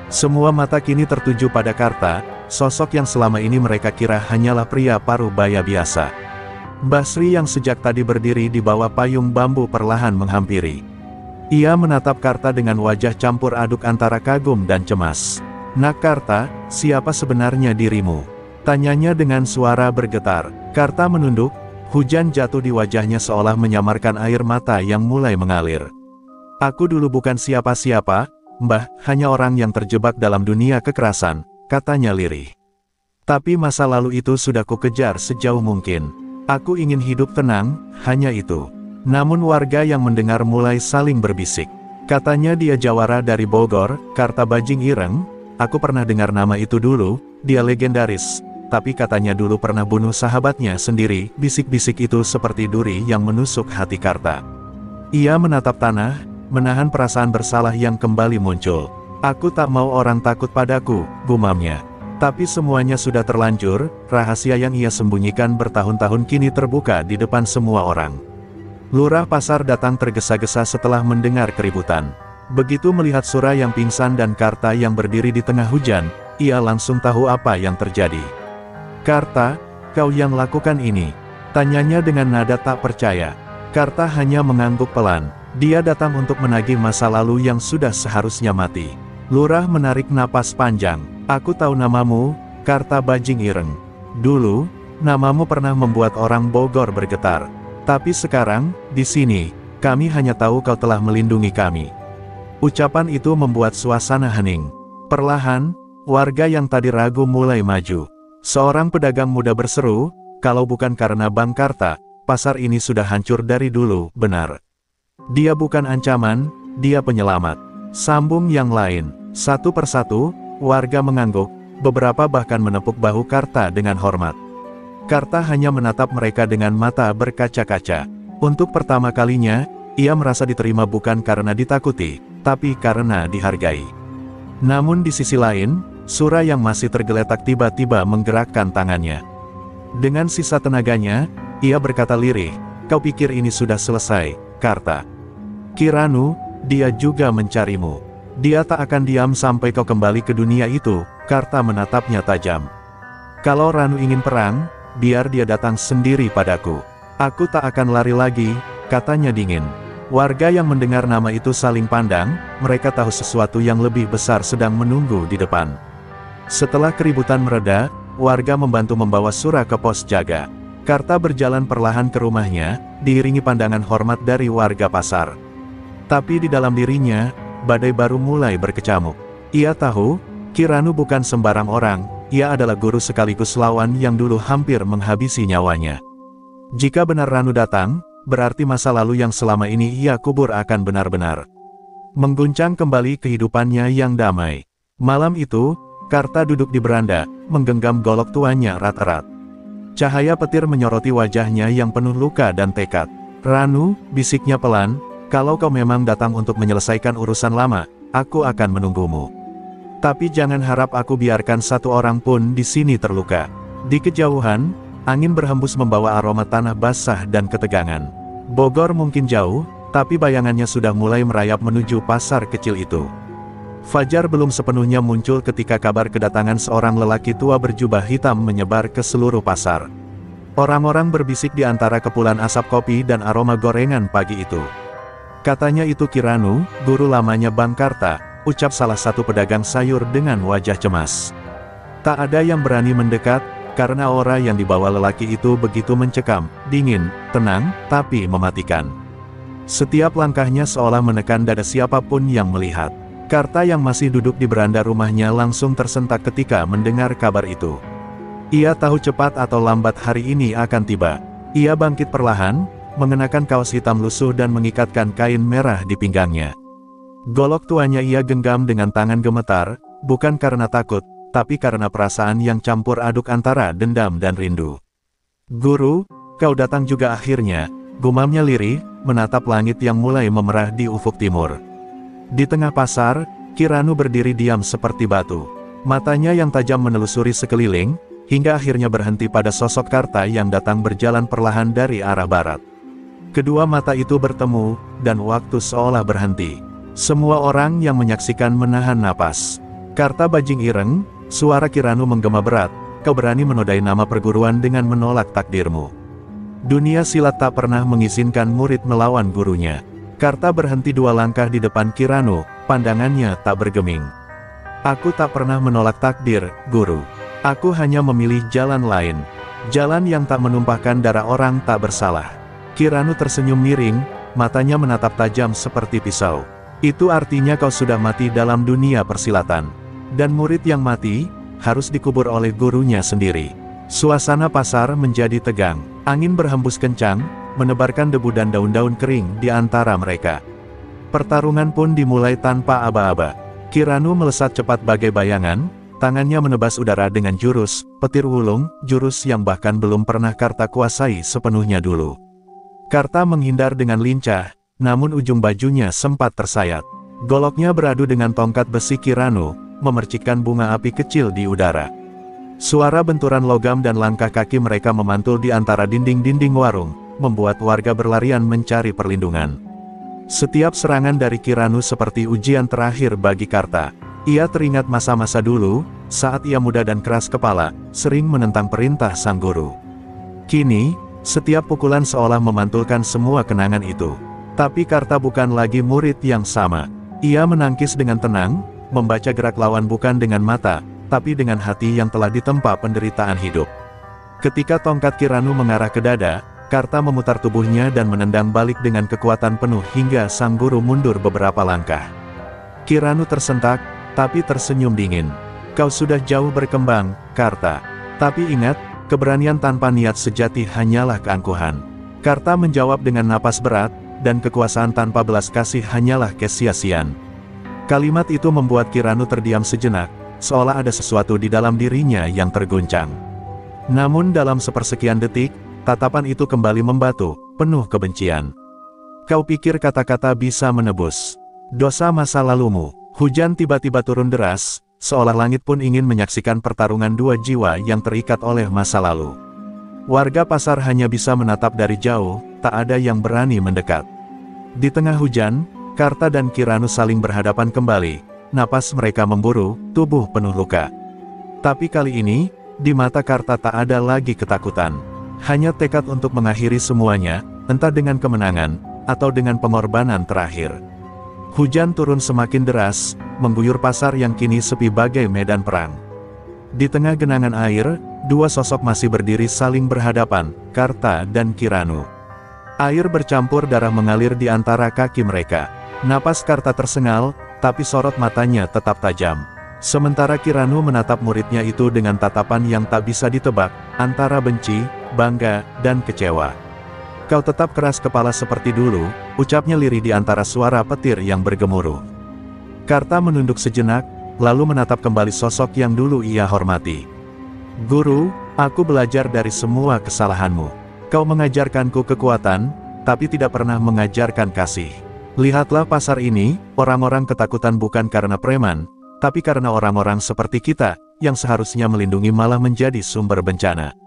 Semua mata kini tertuju pada Karta, sosok yang selama ini mereka kira hanyalah pria paruh baya biasa. Mbah Sri yang sejak tadi berdiri di bawah payung bambu perlahan menghampiri. Ia menatap Karta dengan wajah campur aduk antara kagum dan cemas. Nak Karta, siapa sebenarnya dirimu? Tanyanya dengan suara bergetar. Karta menunduk, hujan jatuh di wajahnya seolah menyamarkan air mata yang mulai mengalir. Aku dulu bukan siapa-siapa, Mbah, hanya orang yang terjebak dalam dunia kekerasan, katanya lirih. Tapi masa lalu itu sudah kukejar sejauh mungkin. Aku ingin hidup tenang, hanya itu. Namun warga yang mendengar mulai saling berbisik. Katanya dia jawara dari Bogor, Karta Bajing Ireng. Aku pernah dengar nama itu dulu, dia legendaris. Tapi katanya dulu pernah bunuh sahabatnya sendiri. Bisik-bisik itu seperti duri yang menusuk hati Karta. Ia menatap tanah, menahan perasaan bersalah yang kembali muncul. Aku tak mau orang takut padaku, gumamnya. Tapi semuanya sudah terlanjur, rahasia yang ia sembunyikan bertahun-tahun kini terbuka di depan semua orang. Lurah pasar datang tergesa-gesa setelah mendengar keributan. Begitu melihat Sura yang pingsan dan Karta yang berdiri di tengah hujan, ia langsung tahu apa yang terjadi. Karta, kau yang lakukan ini? Tanyanya dengan nada tak percaya. Karta hanya mengangguk pelan. Dia datang untuk menagih masa lalu yang sudah seharusnya mati. Lurah menarik napas panjang. Aku tahu namamu, Karta Bajing Ireng. Dulu, namamu pernah membuat orang Bogor bergetar. Tapi sekarang, di sini, kami hanya tahu kau telah melindungi kami. Ucapan itu membuat suasana hening. Perlahan, warga yang tadi ragu mulai maju. Seorang pedagang muda berseru, kalau bukan karena Bang Karta, pasar ini sudah hancur dari dulu, benar. Dia bukan ancaman, dia penyelamat. Sambung yang lain. Satu persatu, warga mengangguk, beberapa bahkan menepuk bahu Karta dengan hormat. Karta hanya menatap mereka dengan mata berkaca-kaca. Untuk pertama kalinya, ia merasa diterima bukan karena ditakuti, tapi karena dihargai. Namun di sisi lain, Sura yang masih tergeletak tiba-tiba menggerakkan tangannya. Dengan sisa tenaganya, ia berkata lirih, kau pikir ini sudah selesai, Karta? Kiranu, dia juga mencarimu. Dia tak akan diam sampai kau kembali ke dunia itu. Karta menatapnya tajam. Kalau Ranu ingin perang, biar dia datang sendiri padaku. Aku tak akan lari lagi, katanya dingin. Warga yang mendengar nama itu saling pandang, mereka tahu sesuatu yang lebih besar sedang menunggu di depan. Setelah keributan mereda, warga membantu membawa Sura ke pos jaga. Karta berjalan perlahan ke rumahnya, diiringi pandangan hormat dari warga pasar. Tapi di dalam dirinya, badai baru mulai berkecamuk. Ia tahu, Kiranu bukan sembarang orang, ia adalah guru sekaligus lawan yang dulu hampir menghabisi nyawanya. Jika benar Ranu datang, berarti masa lalu yang selama ini ia kubur akan benar-benar mengguncang kembali kehidupannya yang damai. Malam itu, Karta duduk di beranda, menggenggam golok tuanya erat-erat. Cahaya petir menyoroti wajahnya yang penuh luka dan tekad. Ranu, bisiknya pelan, kalau kau memang datang untuk menyelesaikan urusan lama, aku akan menunggumu. Tapi jangan harap aku biarkan satu orang pun di sini terluka. Di kejauhan, angin berhembus membawa aroma tanah basah dan ketegangan. Bogor mungkin jauh, tapi bayangannya sudah mulai merayap menuju pasar kecil itu. Fajar belum sepenuhnya muncul ketika kabar kedatangan seorang lelaki tua berjubah hitam menyebar ke seluruh pasar. Orang-orang berbisik di antara kepulan asap kopi dan aroma gorengan pagi itu. Katanya itu Kiranu, guru lamanya Bang Karta, ucap salah satu pedagang sayur dengan wajah cemas. Tak ada yang berani mendekat, karena aura yang dibawa lelaki itu begitu mencekam, dingin, tenang, tapi mematikan. Setiap langkahnya seolah menekan dada siapapun yang melihat. Karta yang masih duduk di beranda rumahnya langsung tersentak ketika mendengar kabar itu. Ia tahu cepat atau lambat hari ini akan tiba. Ia bangkit perlahan, mengenakan kaos hitam lusuh dan mengikatkan kain merah di pinggangnya. Golok tuanya ia genggam dengan tangan gemetar, bukan karena takut, tapi karena perasaan yang campur aduk antara dendam dan rindu. Guru, kau datang juga akhirnya, gumamnya lirih, menatap langit yang mulai memerah di ufuk timur. Di tengah pasar, Kiranu berdiri diam seperti batu. Matanya yang tajam menelusuri sekeliling, hingga akhirnya berhenti pada sosok Karta yang datang berjalan perlahan dari arah barat. Kedua mata itu bertemu, dan waktu seolah berhenti. Semua orang yang menyaksikan menahan napas. Karta bajing ireng, suara Kiranu menggema berat, kau berani menodai nama perguruan dengan menolak takdirmu. Dunia silat tak pernah mengizinkan murid melawan gurunya. Karta berhenti 2 langkah di depan Kiranu, pandangannya tak bergeming. Aku tak pernah menolak takdir, guru. Aku hanya memilih jalan lain. Jalan yang tak menumpahkan darah orang tak bersalah. Kiranu tersenyum miring, matanya menatap tajam seperti pisau. Itu artinya kau sudah mati dalam dunia persilatan. Dan murid yang mati, harus dikubur oleh gurunya sendiri. Suasana pasar menjadi tegang. Angin berhembus kencang, menebarkan debu dan daun-daun kering di antara mereka. Pertarungan pun dimulai tanpa aba-aba. Kiranu melesat cepat bagai bayangan, tangannya menebas udara dengan jurus petir wulung, jurus yang bahkan belum pernah Karta kuasai sepenuhnya dulu. Karta menghindar dengan lincah, namun ujung bajunya sempat tersayat. Goloknya beradu dengan tongkat besi Kiranu, memercikkan bunga api kecil di udara. Suara benturan logam dan langkah kaki mereka memantul di antara dinding-dinding warung, membuat warga berlarian mencari perlindungan. Setiap serangan dari Kiranu seperti ujian terakhir bagi Karta. Ia teringat masa-masa dulu, saat ia muda dan keras kepala, sering menentang perintah sang guru. Kini, setiap pukulan seolah memantulkan semua kenangan itu. Tapi Karta bukan lagi murid yang sama. Ia menangkis dengan tenang, membaca gerak lawan bukan dengan mata, tapi dengan hati yang telah ditempa penderitaan hidup. Ketika tongkat Kiranu mengarah ke dada, Karta memutar tubuhnya dan menendang balik dengan kekuatan penuh hingga sang guru mundur beberapa langkah. Kiranu tersentak, tapi tersenyum dingin. Kau sudah jauh berkembang, Karta. Tapi ingat, keberanian tanpa niat sejati hanyalah keangkuhan. Karta menjawab dengan napas berat, dan kekuasaan tanpa belas kasih hanyalah kesia-siaan. Kalimat itu membuat Kiranu terdiam sejenak, seolah ada sesuatu di dalam dirinya yang terguncang. Namun dalam sepersekian detik, tatapan itu kembali membatu, penuh kebencian. Kau pikir kata-kata bisa menebus dosa masa lalumu? Hujan tiba-tiba turun deras, seolah langit pun ingin menyaksikan pertarungan dua jiwa yang terikat oleh masa lalu. Warga pasar hanya bisa menatap dari jauh, tak ada yang berani mendekat. Di tengah hujan, Karta dan Kiranu saling berhadapan kembali. Napas mereka memburu, tubuh penuh luka. Tapi kali ini, di mata Karta tak ada lagi ketakutan. Hanya tekad untuk mengakhiri semuanya, entah dengan kemenangan, atau dengan pengorbanan terakhir. Hujan turun semakin deras, mengguyur pasar yang kini sepi bagai medan perang. Di tengah genangan air, dua sosok masih berdiri saling berhadapan, Karta dan Kiranu. Air bercampur darah mengalir di antara kaki mereka. Napas Karta tersengal, tapi sorot matanya tetap tajam. Sementara Kiranu menatap muridnya itu dengan tatapan yang tak bisa ditebak, antara benci, bangga, dan kecewa. "Kau tetap keras kepala seperti dulu," ucapnya lirih di antara suara petir yang bergemuruh. Karta menunduk sejenak, lalu menatap kembali sosok yang dulu ia hormati. "Guru, aku belajar dari semua kesalahanmu. Kau mengajarkanku kekuatan, tapi tidak pernah mengajarkan kasih. Lihatlah pasar ini, orang-orang ketakutan bukan karena preman, tapi karena orang-orang seperti kita, yang seharusnya melindungi malah menjadi sumber bencana."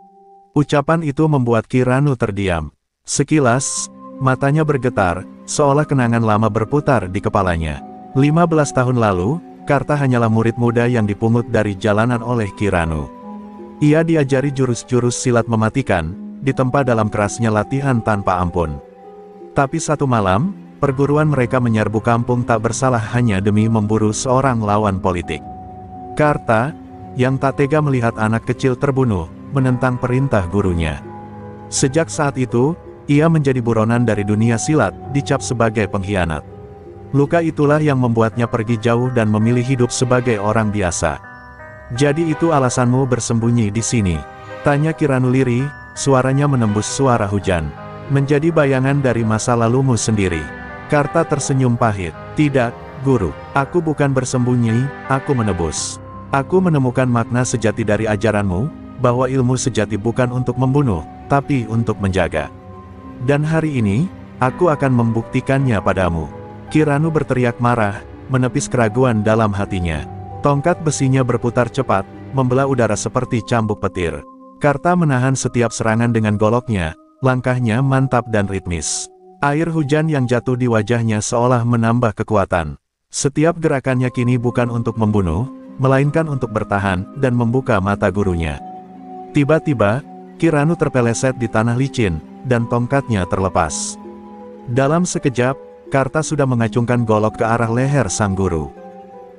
Ucapan itu membuat Kiranu terdiam. Sekilas, matanya bergetar, seolah kenangan lama berputar di kepalanya. 15 tahun lalu, Karta hanyalah murid muda yang dipungut dari jalanan oleh Kiranu. Ia diajari jurus-jurus silat mematikan, ditempa dalam kerasnya latihan tanpa ampun. Tapi satu malam, perguruan mereka menyerbu kampung tak bersalah hanya demi memburu seorang lawan politik. Karta, yang tak tega melihat anak kecil terbunuh, menentang perintah gurunya. Sejak saat itu, ia menjadi buronan dari dunia silat, dicap sebagai pengkhianat. Luka itulah yang membuatnya pergi jauh dan memilih hidup sebagai orang biasa. "Jadi itu alasanmu bersembunyi di sini?" tanya Kiranu lirih, suaranya menembus suara hujan. "Menjadi bayangan dari masa lalumu sendiri." Karta tersenyum pahit. "Tidak, guru. Aku bukan bersembunyi, aku menebus. Aku menemukan makna sejati dari ajaranmu, bahwa ilmu sejati bukan untuk membunuh, tapi untuk menjaga. Dan hari ini, aku akan membuktikannya padamu." Kiranu berteriak marah, menepis keraguan dalam hatinya. Tongkat besinya berputar cepat, membelah udara seperti cambuk petir. Karta menahan setiap serangan dengan goloknya, langkahnya mantap dan ritmis. Air hujan yang jatuh di wajahnya seolah menambah kekuatan. Setiap gerakannya kini bukan untuk membunuh, melainkan untuk bertahan dan membuka mata gurunya. Tiba-tiba, Kiranu terpeleset di tanah licin, dan tongkatnya terlepas. Dalam sekejap, Karta sudah mengacungkan golok ke arah leher sang guru.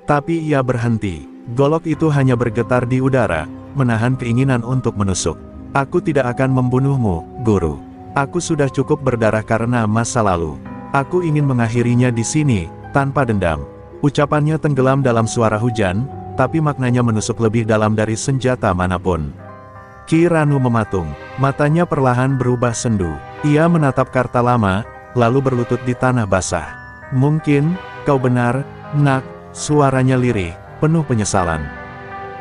Tapi ia berhenti. Golok itu hanya bergetar di udara, menahan keinginan untuk menusuk. "Aku tidak akan membunuhmu, guru. Aku sudah cukup berdarah karena masa lalu. Aku ingin mengakhirinya di sini, tanpa dendam." Ucapannya tenggelam dalam suara hujan, tapi maknanya menusuk lebih dalam dari senjata manapun. Kiranu mematung, matanya perlahan berubah sendu. Ia menatap Karta lama, lalu berlutut di tanah basah. "Mungkin, kau benar, nak," suaranya lirih, penuh penyesalan.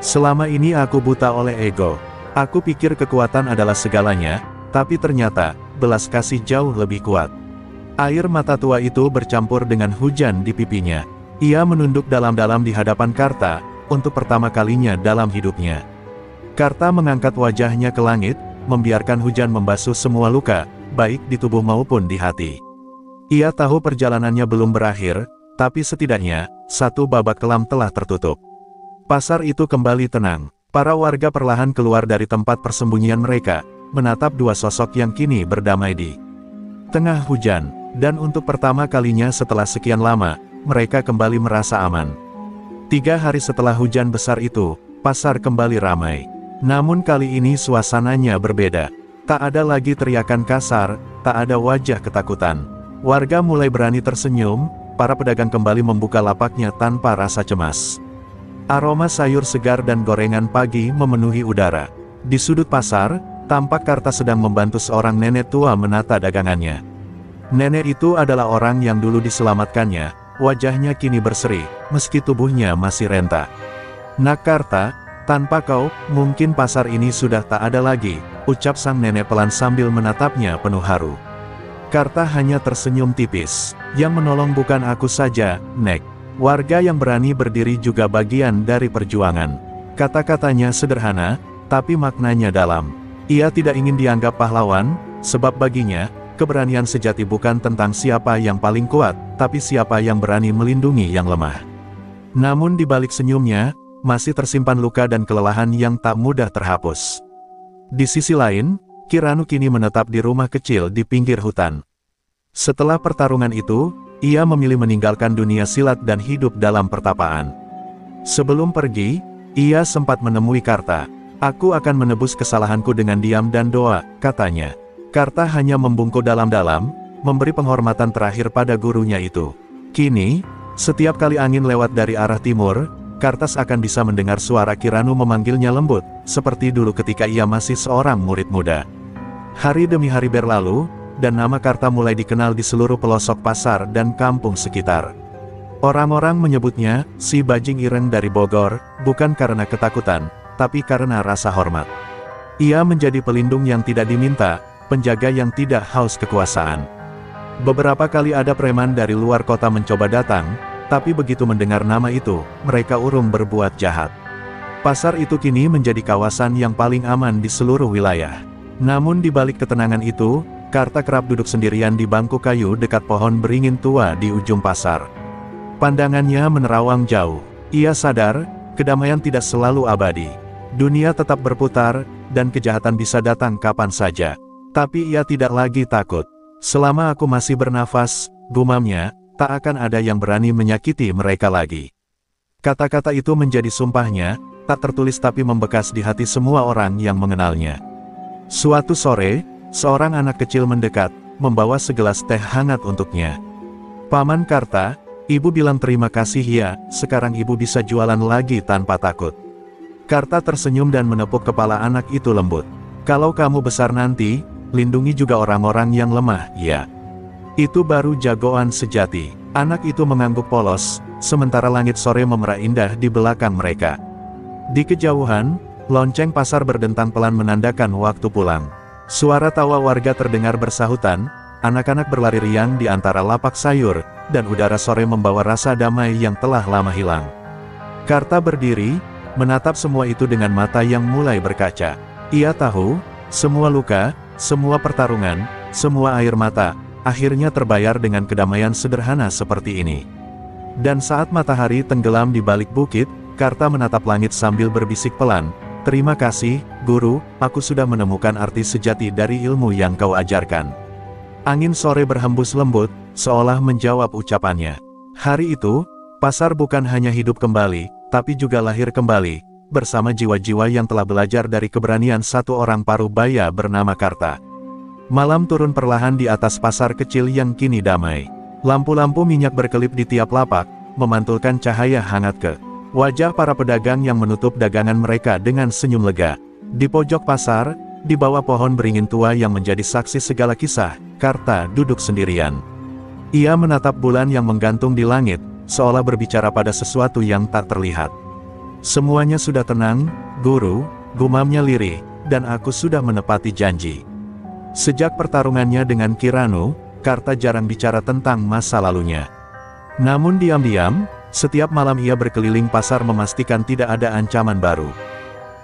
"Selama ini aku buta oleh ego. Aku pikir kekuatan adalah segalanya, tapi ternyata, belas kasih jauh lebih kuat." Air mata tua itu bercampur dengan hujan di pipinya. Ia menunduk dalam-dalam di hadapan Karta, untuk pertama kalinya dalam hidupnya. Karta mengangkat wajahnya ke langit, membiarkan hujan membasuh semua luka, baik di tubuh maupun di hati. Ia tahu perjalanannya belum berakhir, tapi setidaknya, satu babak kelam telah tertutup. Pasar itu kembali tenang. Para warga perlahan keluar dari tempat persembunyian mereka, menatap dua sosok yang kini berdamai di tengah hujan, dan untuk pertama kalinya setelah sekian lama, mereka kembali merasa aman. 3 hari setelah hujan besar itu, pasar kembali ramai. Namun kali ini suasananya berbeda. Tak ada lagi teriakan kasar, tak ada wajah ketakutan. Warga mulai berani tersenyum, para pedagang kembali membuka lapaknya tanpa rasa cemas. Aroma sayur segar dan gorengan pagi memenuhi udara. Di sudut pasar, tampak Karta sedang membantu seorang nenek tua menata dagangannya. Nenek itu adalah orang yang dulu diselamatkannya, wajahnya kini berseri, meski tubuhnya masih renta. "Nak Karta, tanpa kau, mungkin pasar ini sudah tak ada lagi," ucap sang nenek pelan sambil menatapnya penuh haru. Karta hanya tersenyum tipis. "Yang menolong bukan aku saja, Nek. Warga yang berani berdiri juga bagian dari perjuangan." Kata-katanya sederhana, tapi maknanya dalam. Ia tidak ingin dianggap pahlawan, sebab baginya, keberanian sejati bukan tentang siapa yang paling kuat, tapi siapa yang berani melindungi yang lemah. Namun di balik senyumnya, masih tersimpan luka dan kelelahan yang tak mudah terhapus. Di sisi lain, Kiranu kini menetap di rumah kecil di pinggir hutan. Setelah pertarungan itu, ia memilih meninggalkan dunia silat dan hidup dalam pertapaan. Sebelum pergi, ia sempat menemui Karta. "Aku akan menebus kesalahanku dengan diam dan doa," katanya. Karta hanya membungkuk dalam-dalam, memberi penghormatan terakhir pada gurunya itu. Kini, setiap kali angin lewat dari arah timur, Kartas akan bisa mendengar suara Kiranu memanggilnya lembut, seperti dulu ketika ia masih seorang murid muda. Hari demi hari berlalu, dan nama Karta mulai dikenal di seluruh pelosok pasar dan kampung sekitar. Orang-orang menyebutnya, si bajing ireng dari Bogor, bukan karena ketakutan, tapi karena rasa hormat. Ia menjadi pelindung yang tidak diminta, penjaga yang tidak haus kekuasaan. Beberapa kali ada preman dari luar kota mencoba datang, tapi begitu mendengar nama itu, mereka urung berbuat jahat. Pasar itu kini menjadi kawasan yang paling aman di seluruh wilayah. Namun di balik ketenangan itu, Karta kerap duduk sendirian di bangku kayu dekat pohon beringin tua di ujung pasar. Pandangannya menerawang jauh. Ia sadar, kedamaian tidak selalu abadi. Dunia tetap berputar, dan kejahatan bisa datang kapan saja. Tapi ia tidak lagi takut. "Selama aku masih bernafas," gumamnya, "tak akan ada yang berani menyakiti mereka lagi." Kata-kata itu menjadi sumpahnya, tak tertulis tapi membekas di hati semua orang yang mengenalnya. Suatu sore, seorang anak kecil mendekat, membawa segelas teh hangat untuknya. "Paman Karta, ibu bilang terima kasih ya, sekarang ibu bisa jualan lagi tanpa takut." Karta tersenyum dan menepuk kepala anak itu lembut. "Kalau kamu besar nanti, lindungi juga orang-orang yang lemah, ya. Itu baru jagoan sejati." Anak itu mengangguk polos, sementara langit sore memerah indah di belakang mereka. Di kejauhan, lonceng pasar berdentang pelan menandakan waktu pulang. Suara tawa warga terdengar bersahutan, anak-anak berlari riang di antara lapak sayur, dan udara sore membawa rasa damai yang telah lama hilang. Karta berdiri, menatap semua itu dengan mata yang mulai berkaca. Ia tahu, semua luka, semua pertarungan, semua air mata, akhirnya terbayar dengan kedamaian sederhana seperti ini. Dan saat matahari tenggelam di balik bukit, Karta menatap langit sambil berbisik pelan, "Terima kasih, Guru, aku sudah menemukan arti sejati dari ilmu yang kau ajarkan." Angin sore berhembus lembut, seolah menjawab ucapannya. Hari itu, pasar bukan hanya hidup kembali, tapi juga lahir kembali, bersama jiwa-jiwa yang telah belajar dari keberanian satu orang parubaya bernama Karta. Malam turun perlahan di atas pasar kecil yang kini damai. Lampu-lampu minyak berkelip di tiap lapak, memantulkan cahaya hangat ke wajah para pedagang yang menutup dagangan mereka dengan senyum lega. Di pojok pasar, di bawah pohon beringin tua yang menjadi saksi segala kisah, Karta duduk sendirian. Ia menatap bulan yang menggantung di langit, seolah berbicara pada sesuatu yang tak terlihat. "Semuanya sudah tenang, Guru," gumamnya lirih, "dan aku sudah menepati janji." Sejak pertarungannya dengan Kiranu, Karta jarang bicara tentang masa lalunya. Namun diam-diam, setiap malam ia berkeliling pasar memastikan tidak ada ancaman baru.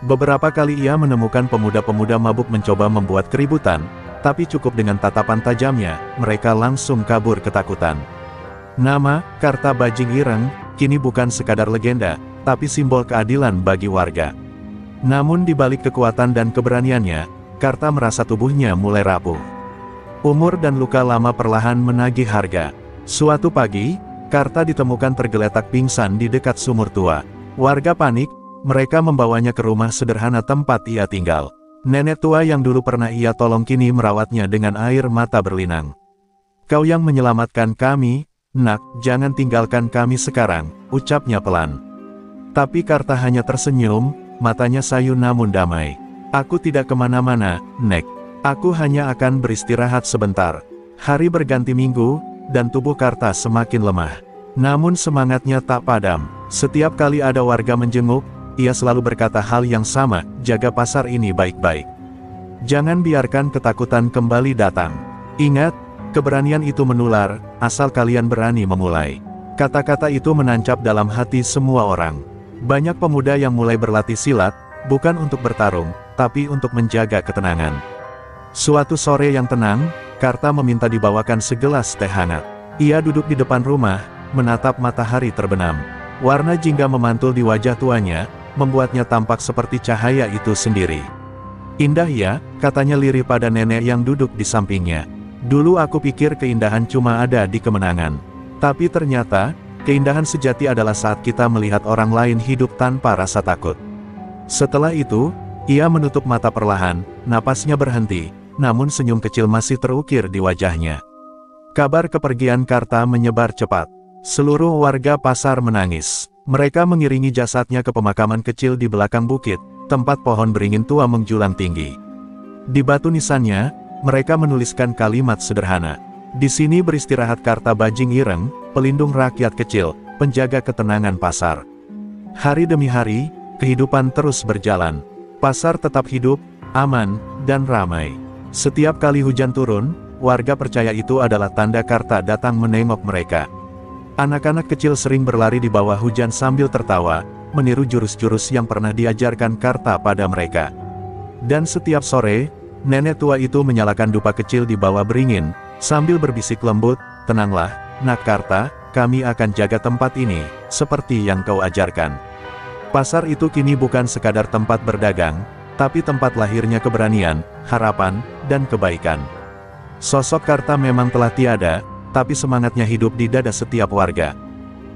Beberapa kali ia menemukan pemuda-pemuda mabuk mencoba membuat keributan, tapi cukup dengan tatapan tajamnya, mereka langsung kabur ketakutan. Nama, Karta Bajing Ireng, kini bukan sekadar legenda, tapi simbol keadilan bagi warga. Namun di balik kekuatan dan keberaniannya, Karta merasa tubuhnya mulai rapuh. Umur dan luka lama perlahan menagih harga. Suatu pagi, Karta ditemukan tergeletak pingsan di dekat sumur tua. Warga panik, mereka membawanya ke rumah sederhana tempat ia tinggal. Nenek tua yang dulu pernah ia tolong kini merawatnya dengan air mata berlinang. "Kau yang menyelamatkan kami, Nak, jangan tinggalkan kami sekarang," ucapnya pelan. Tapi Karta hanya tersenyum, matanya sayu namun damai. "Aku tidak kemana-mana, Nek. Aku hanya akan beristirahat sebentar." Hari berganti minggu, dan tubuh Karta semakin lemah. Namun semangatnya tak padam. Setiap kali ada warga menjenguk, ia selalu berkata hal yang sama, "Jaga pasar ini baik-baik. Jangan biarkan ketakutan kembali datang. Ingat, keberanian itu menular, asal kalian berani memulai." Kata-kata itu menancap dalam hati semua orang. Banyak pemuda yang mulai berlatih silat, bukan untuk bertarung, tapi untuk menjaga ketenangan. Suatu sore yang tenang, Karta meminta dibawakan segelas teh hangat. Ia duduk di depan rumah, menatap matahari terbenam. Warna jingga memantul di wajah tuanya, membuatnya tampak seperti cahaya itu sendiri. "Indah ya," katanya lirih pada nenek yang duduk di sampingnya. "Dulu aku pikir keindahan cuma ada di kemenangan. Tapi ternyata, keindahan sejati adalah saat kita melihat orang lain hidup tanpa rasa takut." Setelah itu, ia menutup mata perlahan, napasnya berhenti, namun senyum kecil masih terukir di wajahnya. Kabar kepergian Karta menyebar cepat. Seluruh warga pasar menangis. Mereka mengiringi jasadnya ke pemakaman kecil di belakang bukit, tempat pohon beringin tua menjulang tinggi. Di batu nisannya, mereka menuliskan kalimat sederhana. "Di sini beristirahat Karta Bajing Ireng, pelindung rakyat kecil, penjaga ketenangan pasar." Hari demi hari, kehidupan terus berjalan. Pasar tetap hidup, aman, dan ramai. Setiap kali hujan turun, warga percaya itu adalah tanda Karta datang menengok mereka. Anak-anak kecil sering berlari di bawah hujan sambil tertawa, meniru jurus-jurus yang pernah diajarkan Karta pada mereka. Dan setiap sore, nenek tua itu menyalakan dupa kecil di bawah beringin, sambil berbisik lembut, "Tenanglah, Nak Karta, kami akan jaga tempat ini, seperti yang kau ajarkan." Pasar itu kini bukan sekadar tempat berdagang, tapi tempat lahirnya keberanian, harapan, dan kebaikan. Sosok Karta memang telah tiada, tapi semangatnya hidup di dada setiap warga.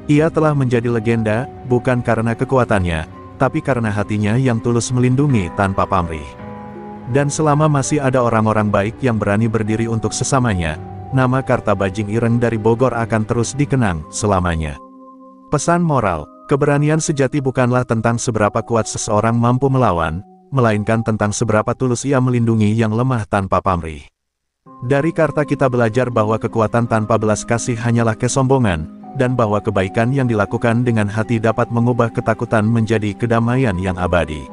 Ia telah menjadi legenda, bukan karena kekuatannya, tapi karena hatinya yang tulus melindungi tanpa pamrih. Dan selama masih ada orang-orang baik yang berani berdiri untuk sesamanya, nama Karta Bajing Ireng dari Bogor akan terus dikenang selamanya. Pesan moral, keberanian sejati bukanlah tentang seberapa kuat seseorang mampu melawan, melainkan tentang seberapa tulus ia melindungi yang lemah tanpa pamrih. Dari Karta kita belajar bahwa kekuatan tanpa belas kasih hanyalah kesombongan, dan bahwa kebaikan yang dilakukan dengan hati dapat mengubah ketakutan menjadi kedamaian yang abadi.